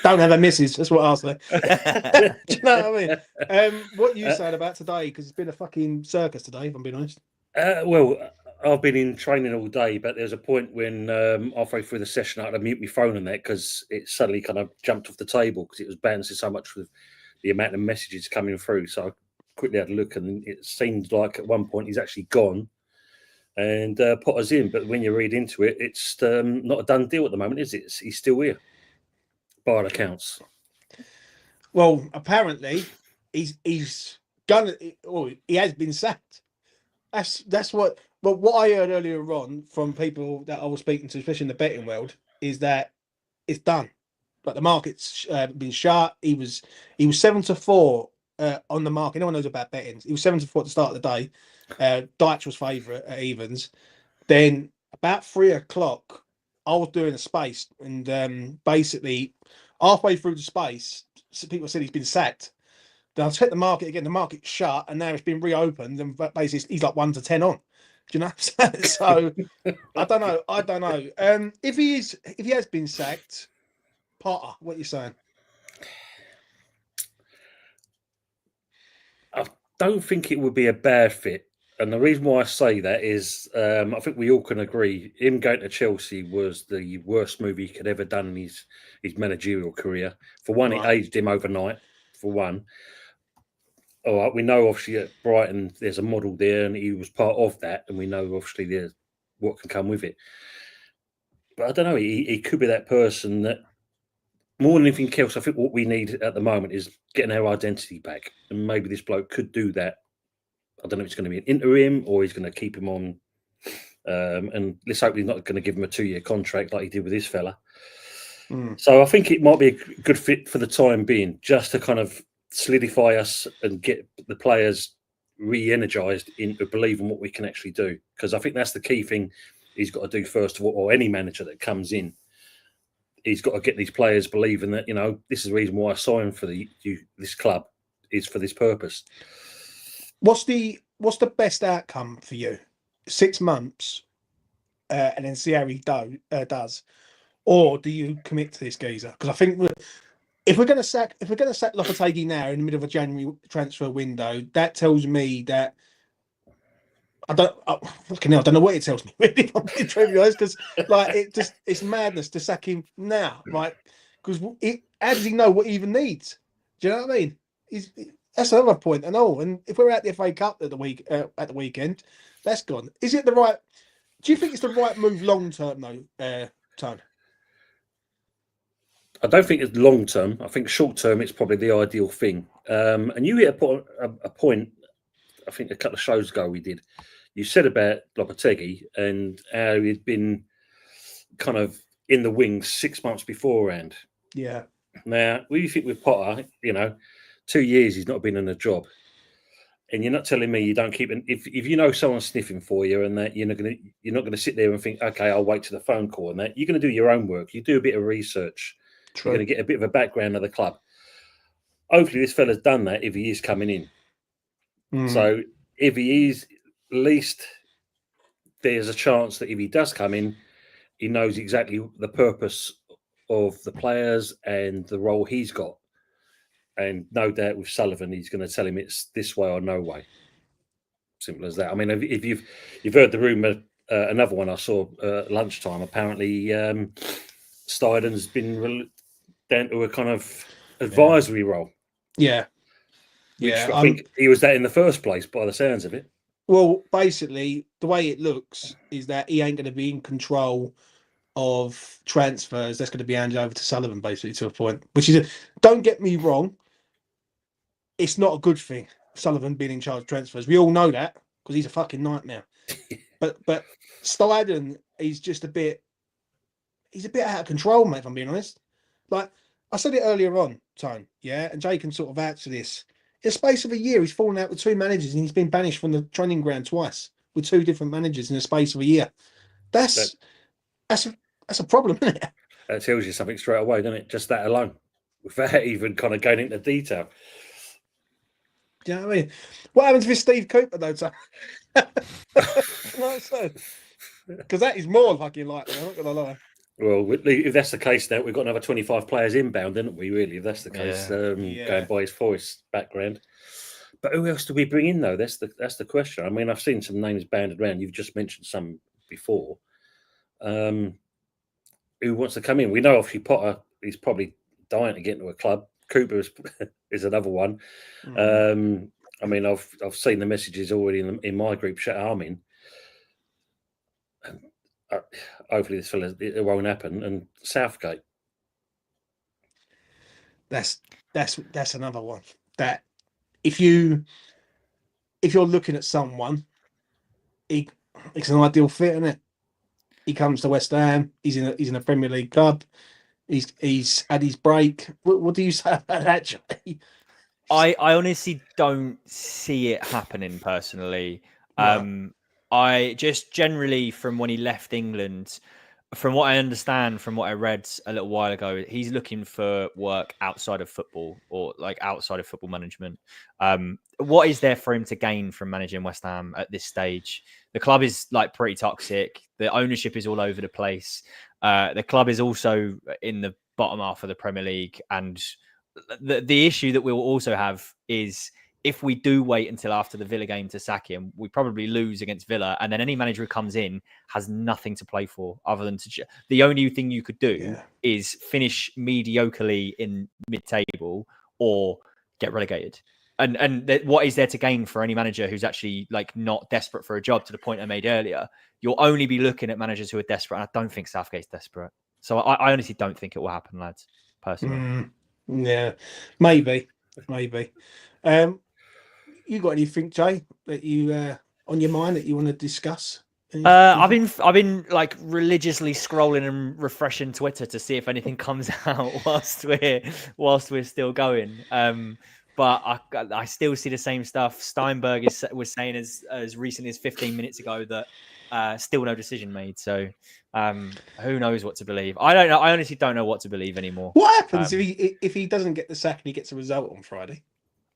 Don't have a missus. That's what I'll say. Do you know what I mean? What you said about today, because it's been a fucking circus today, if I'm being honest. Well, I've been in training all day, but there's a point when halfway through the session I had to mute my phone on that because it suddenly kind of jumped off the table because it was bouncing so much with the amount of messages coming through. So I quickly had a look, and it seemed like at one point he's actually gone and Potter's in. But when you read into it, it's not a done deal at the moment, is it? He's still here, by all accounts. Well, apparently he's gonna, or he has been sacked. That's what. But what I heard earlier on from people that I was speaking to, especially in the betting world, is that it's done. Like the market's been shut. He was 7-4 on the market. No one knows about betting. He was 7-4 at the start of the day. Dyche was favourite at evens. Then about 3 o'clock, I was doing a space, and basically halfway through the space, people said he's been sacked. Then I checked the market again. The market's shut, and now it's been reopened. And basically, he's like 1 to 10 on. Do you know? So I don't know. If he has been sacked, Potter, what are you saying? I don't think it would be a bad fit. And the reason why I say that is I think we all can agree him going to Chelsea was the worst move he could ever done in his managerial career. For one, Right. it aged him overnight, for one. All right, we know obviously at Brighton there's a model there and he was part of that. And we know obviously there's what can come with it. But I don't know, he could be that person that more than anything else, I think what we need at the moment is getting our identity back. And maybe this bloke could do that. I don't know if it's going to be an interim or he's going to keep him on. And let's hope he's not going to give him a 2-year contract like he did with this fella. So I think it might be a good fit for the time being, just to kind of solidify us and get the players re-energized into believing what we can actually do. Because I think that's the key thing he's got to do first of all, or any manager that comes in. He's got to get these players believing that, this is the reason why I signed for this club is for this purpose. What's the best outcome for you? 6 months, and then see how he does, or do you commit to this geezer? Because I think if we're going to sack Lopetegui now in the middle of a January transfer window, that tells me that I don't know what it tells me. Really, I'm being truthfully honest, because it's madness to sack him now, right? Because how does he know what he even needs? Do you know what I mean? That's another point. And if we're at the FA Cup at the weekend, that's gone. Is it the right? Do you think it's the right move long term though, Tone? I don't think it's long term. I think short term, it's probably the ideal thing. And you hit a point. I think a couple of shows ago we did. You said about Lopetegui and how he'd been kind of in the wings 6 months beforehand. Yeah. Now, what do you think with Potter? 2 years he's not been in a job, and you're not telling me you don't keep. If you know someone's sniffing for you, and that you're not going to sit there and think, okay, I'll wait to the phone call, and that you're going to do your own work. You do a bit of research. True. You're going to get a bit of a background of the club. Hopefully, this fella's done that if he is coming in. So if he is, at least there's a chance that if he does come in, he knows exactly the purpose of the players and the role he's got. And no doubt with Sullivan, he's going to tell him it's this way or no way. Simple as that. I mean, if you've heard the rumour, another one I saw at lunchtime, apparently Steidten's been down to a kind of advisory role. Yeah. Which I think he was that in the first place by the sounds of it. Well, basically, the way it looks is that he ain't going to be in control of transfers. That's going to be handed over to Sullivan, basically, to a point. Which is, don't get me wrong, it's not a good thing, Sullivan being in charge of transfers. We all know that because he's a fucking nightmare. but Steidten, he's just a bit out of control, mate, if I'm being honest. Like, I said it earlier on, Tone, yeah, and Jay can sort of vouch for this. In the space of a year, he's fallen out with 2 managers and he's been banished from the training ground twice with 2 different managers in the space of a year. That's a problem, isn't it? That tells you something straight away, doesn't it? Just that alone, without even kind of going into detail. Do you know what I mean? What happens with Steve Cooper, though, Tone? Because that is more fucking likely, I'm not going to lie. Well, if that's the case, now we've got another 25 players inbound, didn't we? Really, if that's the case, going by his voice background. But who else do we bring in though? That's the question. I mean, I've seen some names banded around. You've just mentioned some before. Who wants to come in? We know obviously Potter is probably dying to get into a club. Cooper is another one. I mean, I've seen the messages already in my group chat. Armin. Hopefully this fella, it won't happen. And Southgate. That's another one. That if you're looking at someone, it's an ideal fit, isn't it? He comes to West Ham. He's in a Premier League club. He's had his break. What do you say about that, Jay? I honestly don't see it happening personally. Right. I just generally from when he left England, from what I understand, from what I read a little while ago, he's looking for work outside of football or like outside of football management. What is there for him to gain from managing West Ham at this stage? The club is like pretty toxic. The ownership is all over the place. The club is also in the bottom half of the Premier League. And the issue that we'll also have is if we do wait until after the Villa game to sack him, we probably lose against Villa. And then any manager who comes in has nothing to play for other than the only thing you could do is finish mediocrely in mid-table or get relegated. And what is there to gain for any manager who's actually like not desperate for a job, to the point I made earlier? You'll only be looking at managers who are desperate. And I don't think Southgate's desperate. So I honestly don't think it will happen, lads, personally. Yeah, maybe. You got anything, Jay, that you on your mind that you want to discuss? I've been like religiously scrolling and refreshing Twitter to see if anything comes out whilst we're still going. But I still see the same stuff. Steinberg was saying as recently as 15 minutes ago that still no decision made. So who knows what to believe? I don't know. I honestly don't know what to believe anymore. What happens if he doesn't get the sack and he gets a result on Friday?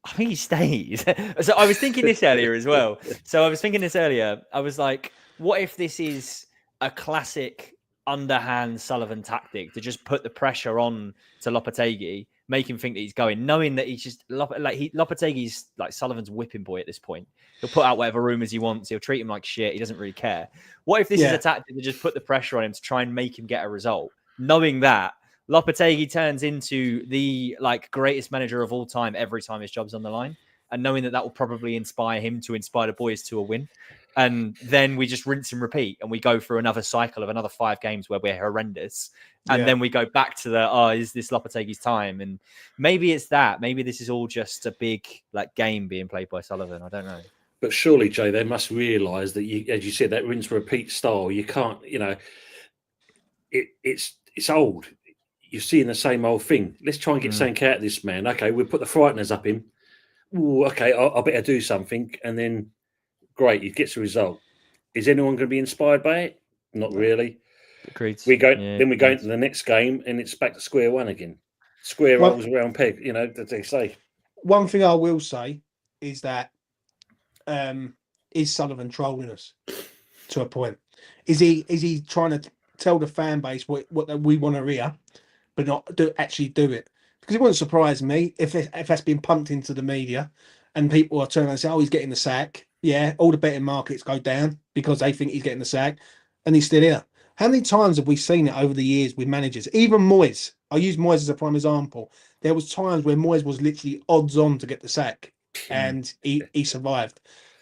I think he stays. So I was thinking this earlier as well. I was like, what if this is a classic underhand Sullivan tactic to just put the pressure on to Lopetegui, make him think that he's going, knowing that he's just Lopetegui's like Sullivan's whipping boy at this point. He'll put out whatever rumors he wants. He'll treat him like shit. He doesn't really care. What if this is a tactic to just put the pressure on him to try and make him get a result, knowing that Lopetegui turns into the like greatest manager of all time every time his job's on the line, and knowing that will probably inspire him to inspire the boys to a win. And then we just rinse and repeat, and we go through another cycle of another 5 games where we're horrendous. And then we go back to is this Lopetegui's time? And maybe it's that. Maybe this is all just a big like game being played by Sullivan. I don't know. But surely, Jay, they must realise that as you said, that rinse and repeat style, you can't, it's old. You're seeing the same old thing. Let's try and get something out of this man. Okay, we'll put the frighteners up him. Ooh, okay, I better do something. And then, great, he gets a result. Is anyone going to be inspired by it? Not really. Agreed. We go into the next game, and it's back to square one again. Square holes around peg, as they say. One thing I will say is that is Sullivan trolling us to a point? Is he trying to tell the fan base what we want to hear, but not actually do it? Because it wouldn't surprise me if that's been pumped into the media and people are turning and say, "Oh, he's getting the sack." Yeah, all the betting markets go down because they think he's getting the sack, and he's still here. How many times have we seen it over the years with managers? Even Moyes. I use Moyes as a prime example. There was times where Moyes was literally odds on to get the sack, and he survived.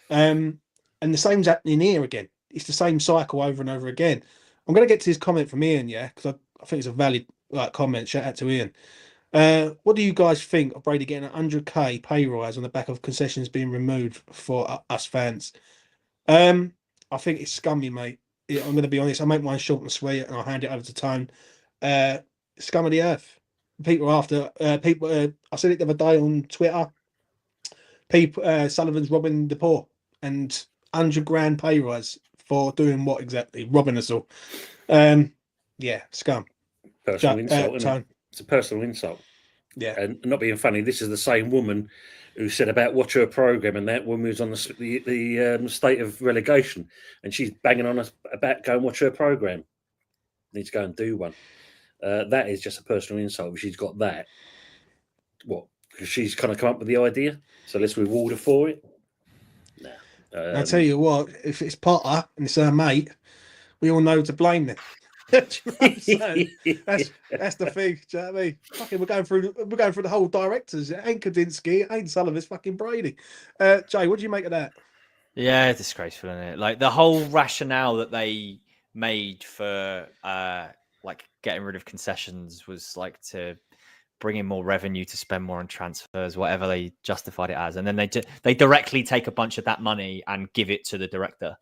And the same's happening here again. It's the same cycle over and over again. I'm going to get to this comment from Ian, because I think it's a valid comment. Shout out to Ian. What do you guys think of Brady getting 100k pay rise on the back of concessions being removed for us fans? I think it's scummy, mate. I'm going to be honest. I make mine short and sweet, and I'll hand it over to Tone. Scum of the earth. People after people. I said it the other day on Twitter. People, Sullivan's robbing the poor, and 100 grand pay rise for doing what exactly? Robbing us all. Yeah, scum. Personal insult, isn't it? It's a personal insult. Yeah. And not being funny, this is the same woman who said about watch her program, and that woman was on the state of relegation, and she's banging on us about go and watch her program. Need to go and do one. That is just a personal insult. She's got that. What? Because she's kind of come up with the idea, so let's reward her for it. Nah. I'll tell you what, if it's Potter and it's her mate, we all know to blame them. That's the thing. Do you know what I mean? Fucking, we're going through the whole directors. It ain't Kadinsky, it ain't Sullivan, it's fucking Brady. Jay, what do you make of that? Yeah, it's disgraceful, isn't it? Like the whole rationale that they made for like getting rid of concessions was like to bring in more revenue, to spend more on transfers, whatever they justified it as, and then they directly take a bunch of that money and give it to the director,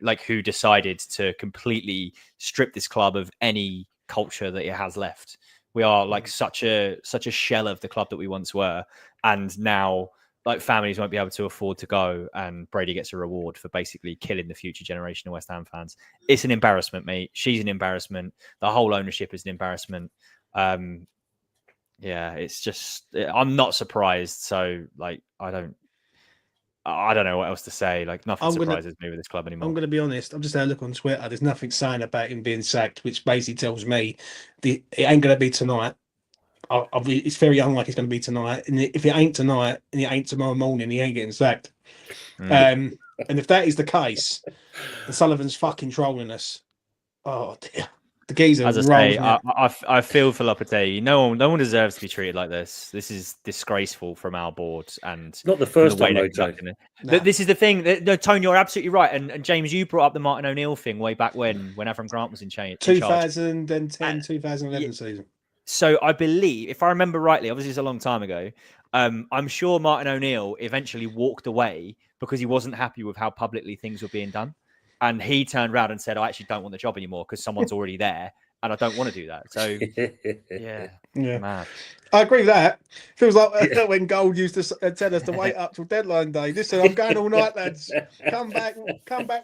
like who decided to completely strip this club of any culture that it has left. We are like such a shell of the club that we once were, and now like families won't be able to afford to go, and Brady gets a reward for basically killing the future generation of West Ham fans. It's an embarrassment, mate. She's an embarrassment. The whole ownership is an embarrassment. Yeah, it's just, I'm not surprised. So like, I don't know what else to say. Like, nothing surprises me with this club anymore. I'm going to be honest. I'm just having a look on Twitter. There's nothing saying about him being sacked, which basically tells me it ain't going to be tonight. It's very unlikely it's going to be tonight. And if it ain't tonight and it ain't tomorrow morning, he ain't getting sacked. And if that is the case, the Sullivan's fucking trolling us. Oh dear. The geezer. As I say, I feel for Lopetegui. No one deserves to be treated like this. This is disgraceful from our board, and not the first time. This is the thing. No, Tony, you're absolutely right. And James, you brought up the Martin O'Neill thing way back when Avram Grant was in charge. 2010, 2011 season. So I believe, if I remember rightly, obviously it's a long time ago, I'm sure Martin O'Neill eventually walked away because he wasn't happy with how publicly things were being done. And he turned around and said, I actually don't want the job anymore because someone's already there and I don't want to do that. So, yeah. Mad. I agree with that. Feels like when Gold used to tell us to wait up till deadline day. Listen, I'm going all night, lads. Come back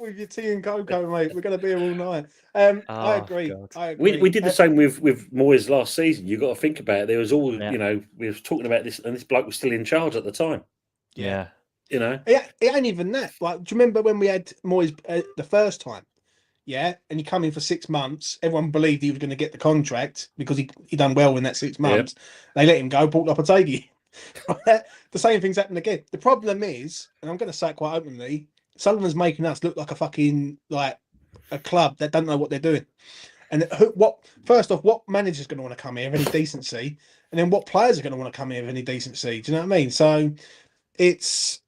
with your tea and cocoa, mate. We're going to be here all night. I agree. We did the same with Moyes last season. You've got to think about it. There was all, you know, we were talking about this and this bloke was still in charge at the time. Yeah. You know, it ain't even that. Like, do you remember when we had Moyes the first time? Yeah, and he come in for 6 months. Everyone believed he was going to get the contract because he done well in that 6 months. They let him go, brought Lopetegui. The same thing's happened again. The problem is, and I'm going to say it quite openly, Sullivan's making us look like a club that don't know what they're doing. And first off, what manager's going to want to come here of any decency, and then what players are going to want to come here of any decency? Do you know what I mean? So it's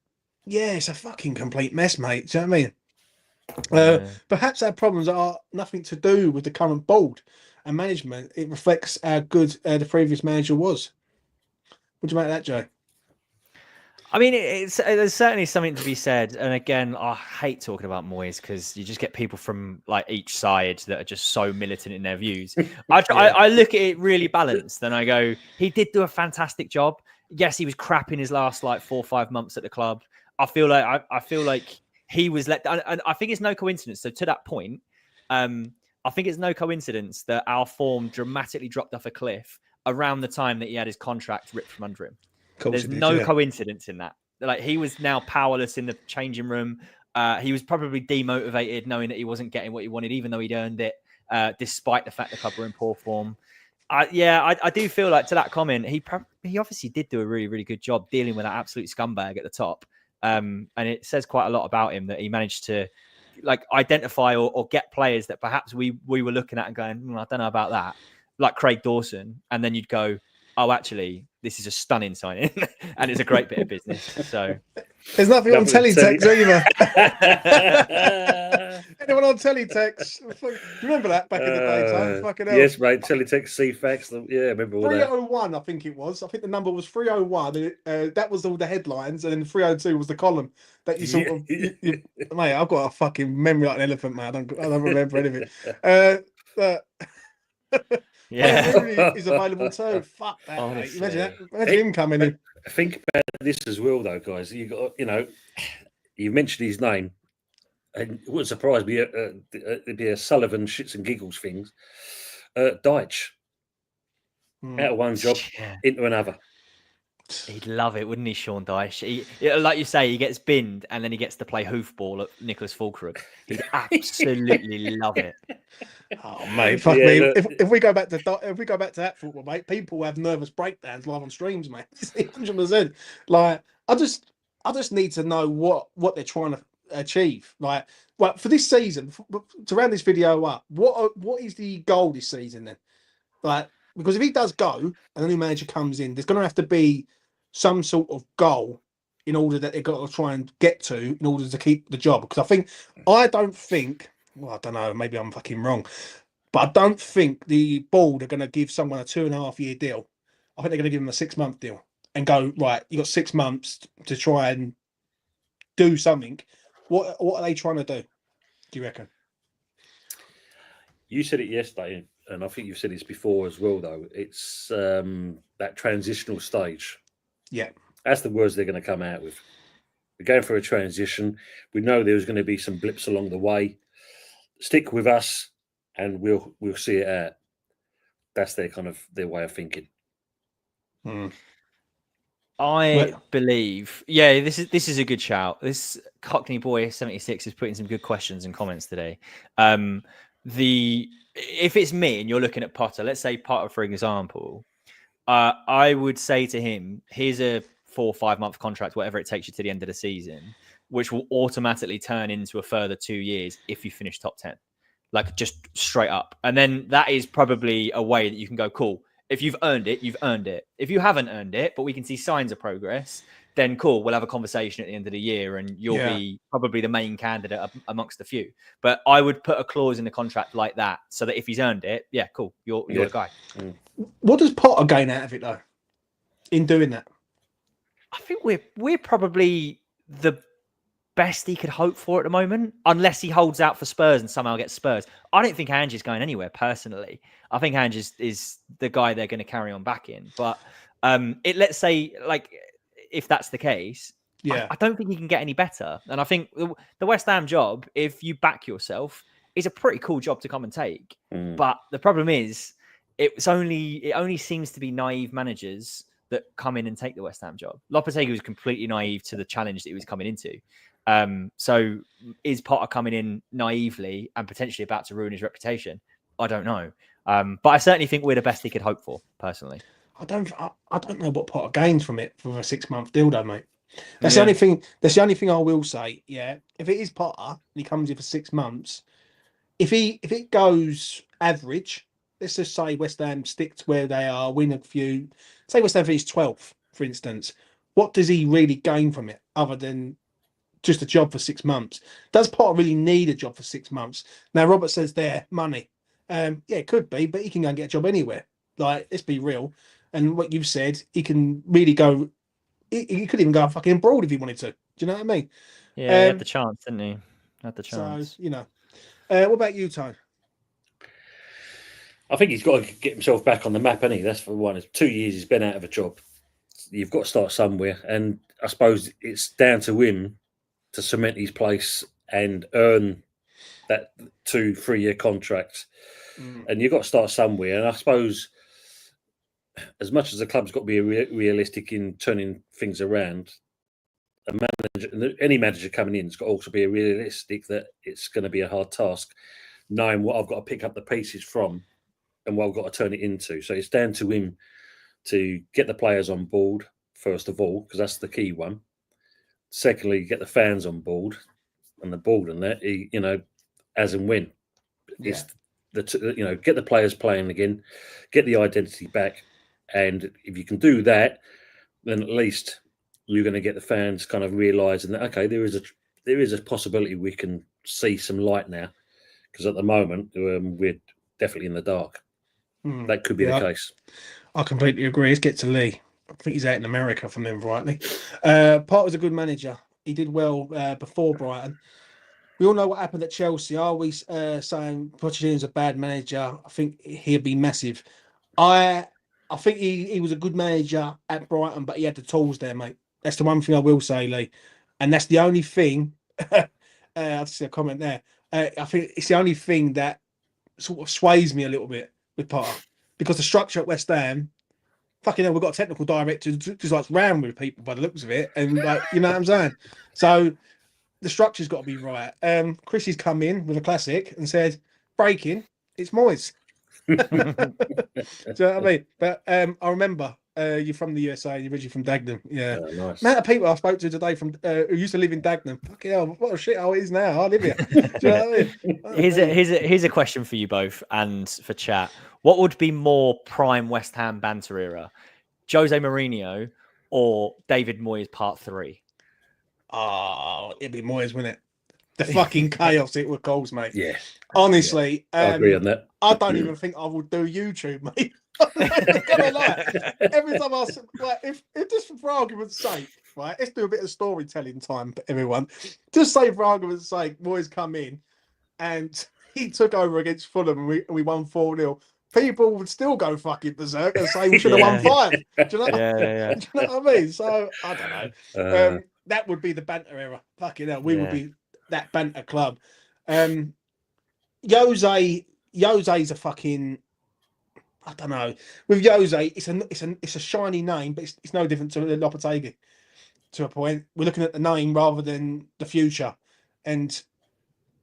a fucking complete mess, mate. Do you know what I mean? Perhaps our problems are nothing to do with the current board and management. It reflects how good the previous manager was. What do you make of that, Joe? I mean, there's certainly something to be said. And again, I hate talking about Moyes because you just get people from like each side that are just so militant in their views. I look at it really balanced, and I go, he did do a fantastic job. Yes, he was crap in his last like 4 or 5 months at the club. I feel like he was let down, and I think it's no coincidence. So to that point, I think it's no coincidence that our form dramatically dropped off a cliff around the time that he had his contract ripped from under him. There's no coincidence in that. Like, he was now powerless in the changing room. He was probably demotivated, knowing that he wasn't getting what he wanted, even though he'd earned it, despite the fact the club were in poor form. I do feel like, to that comment, he obviously did do a really, really good job dealing with that absolute scumbag at the top. And it says quite a lot about him that he managed to like identify or get players that perhaps we were looking at and going, I don't know about that, like Craig Dawson. And then you'd go, oh, actually, this is a stunning signing and it's a great bit of business. So there's nothing on teletext either. Anyone on teletext? Remember that back in the day? Fucking hell. Yes, mate. Teletext, CFAX. Yeah, remember all 301, I think it was. I think the number was 301. That was all the headlines, and then 302 was the column that you sort of. Mate, I've got a fucking memory like an elephant, man. I don't remember any of it. Is available too. Fuck that, mate. Imagine that. Imagine him coming in. Think about this as well, though, guys. You got, you mentioned his name, and it wouldn't surprise me. It'd be a Sullivan shits and giggles things. Deitch out of one job into another. He'd love it, wouldn't he, Sean Dyche? Like you say, he gets binned and then he gets to play hoofball at Nicholas Fulcrook. He'd absolutely love it. Oh mate, fuck me! If we go back to that football, mate, people have nervous breakdowns live on streams, mate. 100%. Like, I just need to know what they're trying to achieve. Like, well, for this season, to round this video up, what is the goal this season then? Like, because if he does go and a new manager comes in, there's going to have to be some sort of goal in order that they've got to try and get to in order to keep the job. Because I don't think, well, I don't know, maybe I'm fucking wrong, but I don't think the board are going to give someone a 2.5 year deal. I think they're going to give them a 6 month deal and go, right, you got 6 months to try and do something. What are they trying to do you reckon? You said it yesterday, and I think you've said this before as well, though. It's that transitional stage. Yeah. That's the words they're going to come out with. We're going for a transition. We know there's going to be some blips along the way. Stick with us, and we'll see it out. That's their way of thinking. I believe, this is a good shout. This Cockney Boy 76 is putting some good questions and comments today. If it's me and you're looking at Potter, let's say Potter, for example, I would say to him, here's a 4 or 5 month contract, whatever it takes you to the end of the season, which will automatically turn into a further 2 years if you finish top 10, like just straight up. And then that is probably a way that you can go, cool. If you've earned it, you've earned it. If you haven't earned it, but we can see signs of progress, then cool, we'll have a conversation at the end of the year and you'll be probably the main candidate amongst a few. But I would put a clause in the contract like that so that if he's earned it, cool, you're the guy. What does Potter gain out of it, though, in doing that? I think we're probably the best he could hope for at the moment, unless he holds out for Spurs and somehow gets Spurs. I don't think Ange is going anywhere personally. I think Ange is the guy they're going to carry on back in. But let's say, like, if that's the case, I don't think he can get any better. And I think the West Ham job, if you back yourself, is a pretty cool job to come and take. But the problem is, it only seems to be naive managers that come in and take the West Ham job. Lopetegui was completely naive to the challenge that he was coming into. So is Potter coming in naively and potentially about to ruin his reputation? I don't know. But I certainly think we're the best he could hope for, personally. I don't know what Potter gains from it for a 6-month deal, though, mate. That's the only thing. That's the only thing I will say. Yeah, if it is Potter and he comes here for 6 months, if it goes average, let's just say West Ham stick to where they are, win a few. Say West Ham finishes 12th, for instance. What does he really gain from it other than just a job for 6 months? Does Potter really need a job for 6 months? Now, Robert says there, money. It could be, but he can go and get a job anywhere. Like, let's be real. And what you've said, he can really go. He could even go fucking abroad if he wanted to. Do you know what I mean? Yeah, he had the chance, didn't he? Had the chance. So, what about you, Tone? I think he's got to get himself back on the map, hasn't he? That's for one. It's 2 years he's been out of a job. You've got to start somewhere. And I suppose it's down to him to cement his place and earn that 2-3 year contract. And you've got to start somewhere. And I suppose as much as the club's got to be realistic in turning things around, any manager coming in has got to also be realistic that it's going to be a hard task, knowing what I've got to pick up the pieces from and what I've got to turn it into. So it's down to him to get the players on board, first of all, because that's the key one. Secondly, get the fans on board and the board and that, as and when. It's get the players playing again, get the identity back. And if you can do that, then at least you're going to get the fans kind of realising that, okay, there is a possibility we can see some light now. Because at the moment, we're definitely in the dark. That could be the case. I completely agree. Let's get to Lee. I think he's out in America, if I remember rightly. Potter's a good manager. He did well before Brighton. We all know what happened at Chelsea. Are we saying Pochettino's a bad manager? I think he'll be massive. I think he was a good manager at Brighton, but he had the tools there, mate. That's the one thing I will say, Lee. And that's the only thing. I see a comment there. I think it's the only thing that sort of sways me a little bit with Potter, because the structure at West Ham, fucking hell, we've got a technical director who just likes round with people by the looks of it, and like, you know what I'm saying. So the structure's got to be right. Chrissy's come in with a classic and said, "Breaking, it's Moyes." Do you know what I mean? But I remember you're from the USA, you're originally from Dagenham. Yeah. Oh, nice. Amount of people I spoke to today from who used to live in Dagenham. Fucking hell, what a shit hole it is now. I live here. Do you know what I mean? Here's a question for you both and for chat. What would be more prime West Ham banter era? Jose Mourinho or David Moyes Part 3? Oh, it'd be Moyes, wouldn't it? The fucking chaos it would cause, mate. Yeah. Honestly, I agree on that. I don't even think I would do YouTube, mate. Gonna lie. Every time I if just for argument's sake, right? Let's do a bit of storytelling time, everyone. Just say for argument's sake, Moyes come in and he took over against Fulham and we won 4-0. people would still go fucking berserk and say we should have won 5. Do you know? Yeah. Do you know what I mean? So I don't know. That would be the banter era. Fucking hell, we would be that banter club. Jose's a fucking, I don't know. With Jose, it's a shiny name, but it's no different to Lopetegui. To a point, we're looking at the name rather than the future, and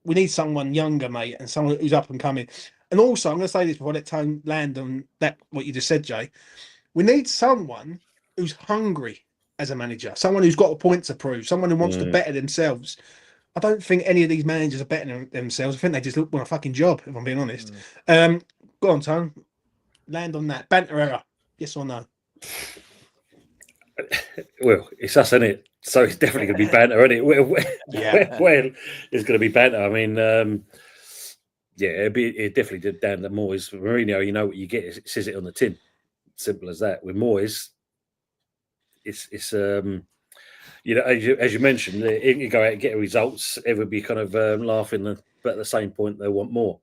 we need someone younger, mate, and someone who's up and coming. And also, I'm going to say this before I let Tone land on that what you just said, Jay. We need someone who's hungry as a manager, someone who's got a point to prove, someone who wants to better themselves. I don't think any of these managers are bettering themselves. I think they just want a fucking job, if I'm being honest. Go on, Tone. Land on that. Banter error. Yes or no? Well, it's us, isn't it? So it's definitely going to be banter, isn't it? Well, it's going to be banter. I mean, it definitely did down to Moyes. Mourinho, you know what you get. It says it on the tin. Simple as that. With Moyes, it's you know, as you mentioned, you go out and get results. Everybody kind of laughing, but at the same point, they want more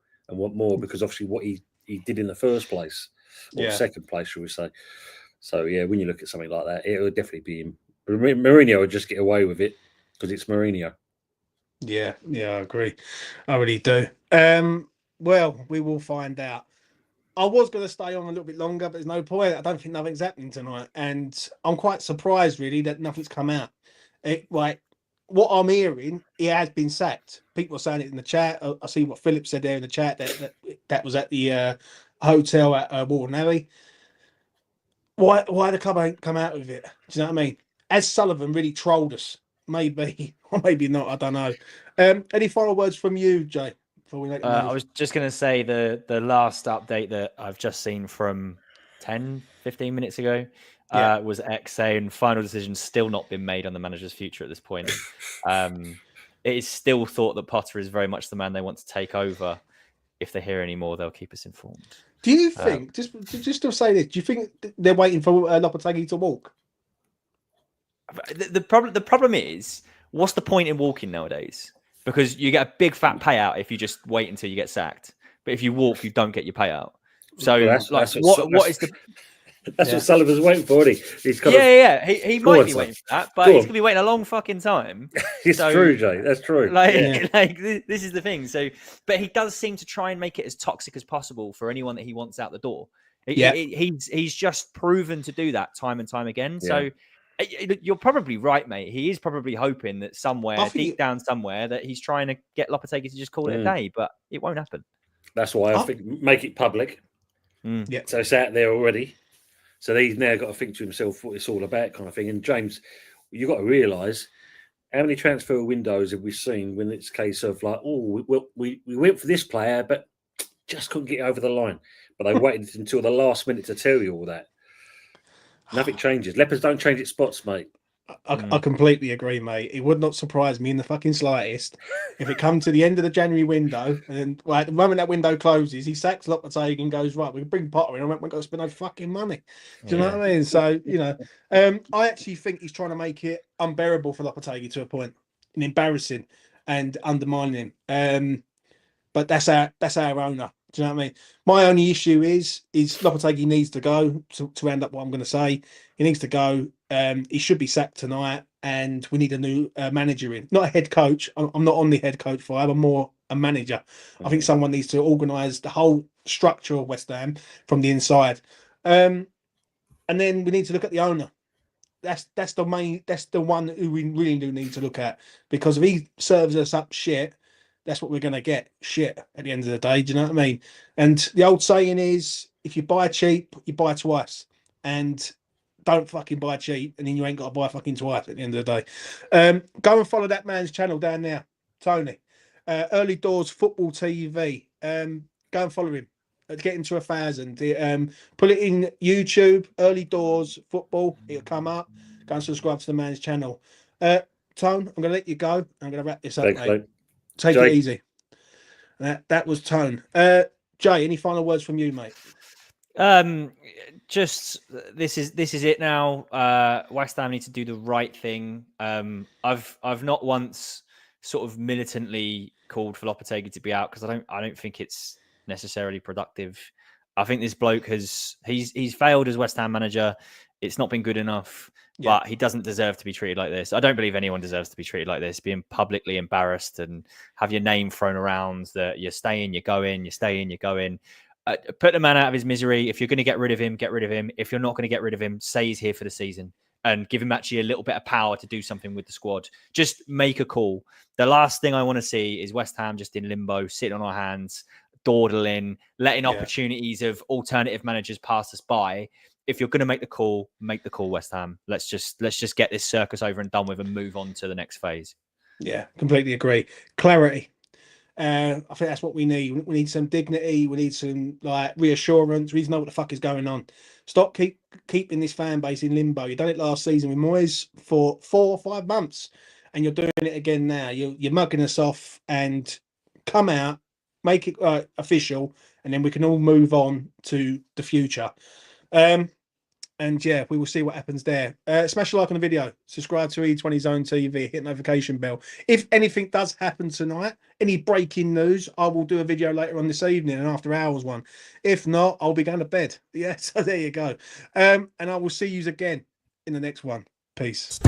because obviously what he did in the first place, or second place, shall we say? So yeah, when you look at something like that, it would definitely be him. Mourinho would just get away with it because it's Mourinho. Yeah, I agree. I really do. Well, we will find out. I was going to stay on a little bit longer, but there's no point. I don't think nothing's happening tonight, and I'm quite surprised, really, that nothing's come out. Like what I'm hearing, he has been sacked. People are saying it in the chat. I see what Philip said there in the chat that was at the hotel at Walton Alley. Why the club ain't come out with it? Do you know what I mean? As Sullivan really trolled us, maybe or maybe not. I don't know. Any final words from you, Jay? Before we let I was just going to say the last update that I've just seen from 10, 15 minutes ago was X saying final decision still not been made on the manager's future at this point. It is still thought that Potter is very much the man they want to take over. If they hear any more, they'll keep us informed. Do you think, just to say this, do you think they're waiting for Lopetegui to walk? The problem is, what's the point in walking nowadays? Because you get a big fat payout if you just wait until you get sacked. But if you walk, you don't get your payout. So what is the... That's what Sullivan's waiting for, isn't he? He's he might be waiting for that, but he's going to be waiting a long fucking time. It's true, Jay. That's true. This is the thing. So, but he does seem to try and make it as toxic as possible for anyone that he wants out the door. He's just proven to do that time and time again. So you're probably right, mate. He is probably hoping that somewhere, deep down somewhere, that he's trying to get Lopetegui to just call it a day, but it won't happen. That's why I think make it public. So it's out there already. So he's now got to think to himself what it's all about, kind of thing. And James, you've got to realise how many transfer windows have we seen when it's a case of like, we went for this player, but just couldn't get over the line. But they waited until the last minute to tell you all that. Nothing changes. Leopards don't change its spots, mate. I completely agree, mate. It would not surprise me in the fucking slightest if it come to the end of the January window and then the moment that window closes, he sacks Lopetegui and goes, right, we can bring Potter in. I went, we've got to spend no fucking money. Do you know what I mean? So, you know, I actually think he's trying to make it unbearable for Lopetegui to a point and embarrassing and undermining him. But that's our owner. Do you know what I mean? My only issue is Lopetegui needs to go to end up what I'm going to say. He needs to go. He should be sacked tonight, and we need a new manager in. Not a head coach. I'm not on the head coach vibe. I'm more a manager. I think someone needs to organise the whole structure of West Ham from the inside. And then we need to look at the owner. That's the one who we really do need to look at, because if he serves us up shit, that's what we're going to get, shit, at the end of the day. Do you know what I mean? And the old saying is, if you buy cheap, you buy twice. And don't fucking buy cheap, and then you ain't got to buy fucking twice at the end of the day. Go and follow that man's channel down there, Tony. Early Doors Football TV. Go and follow him. Get into 1,000. Put it in YouTube, Early Doors Football. It'll come up. Go and subscribe to the man's channel. Tone, I'm going to let you go. I'm going to wrap this up, mate. Take it easy. That was Tone. Jay, any final words from you, mate? Just this is it now. West Ham need to do the right thing. I've not once sort of militantly called for Lopetegui to be out, because I don't think it's necessarily productive. I think this bloke he's failed as West Ham manager. It's not been good enough, but he doesn't deserve to be treated like this. I don't believe anyone deserves to be treated like this, being publicly embarrassed and have your name thrown around that you're staying, you're going, you're staying, you're going. Put the man out of his misery. If you're going to get rid of him, get rid of him. If you're not going to get rid of him, say he's here for the season and give him actually a little bit of power to do something with the squad. Just make a call. The last thing I want to see is West Ham just in limbo, sitting on our hands, dawdling, letting opportunities of alternative managers pass us by. If you're going to make the call, West Ham. Let's just get this circus over and done with and move on to the next phase. Yeah, completely agree. Clarity. I think that's what we need. We need some dignity. We need some reassurance. We need to know what the fuck is going on. Stop keeping this fan base in limbo. You done it last season with Moyes for 4 or 5 months, and you're doing it again now. You're mugging us off, and come out, make it official, and then we can all move on to the future. And yeah, we will see what happens there. Smash a like on the video, subscribe to E20 Zone TV, hit notification bell. If anything does happen tonight, any breaking news, I will do a video later on this evening, an after hours one. If not, I'll be going to bed. Yeah, so there you go. And I will see you again in the next one. Peace.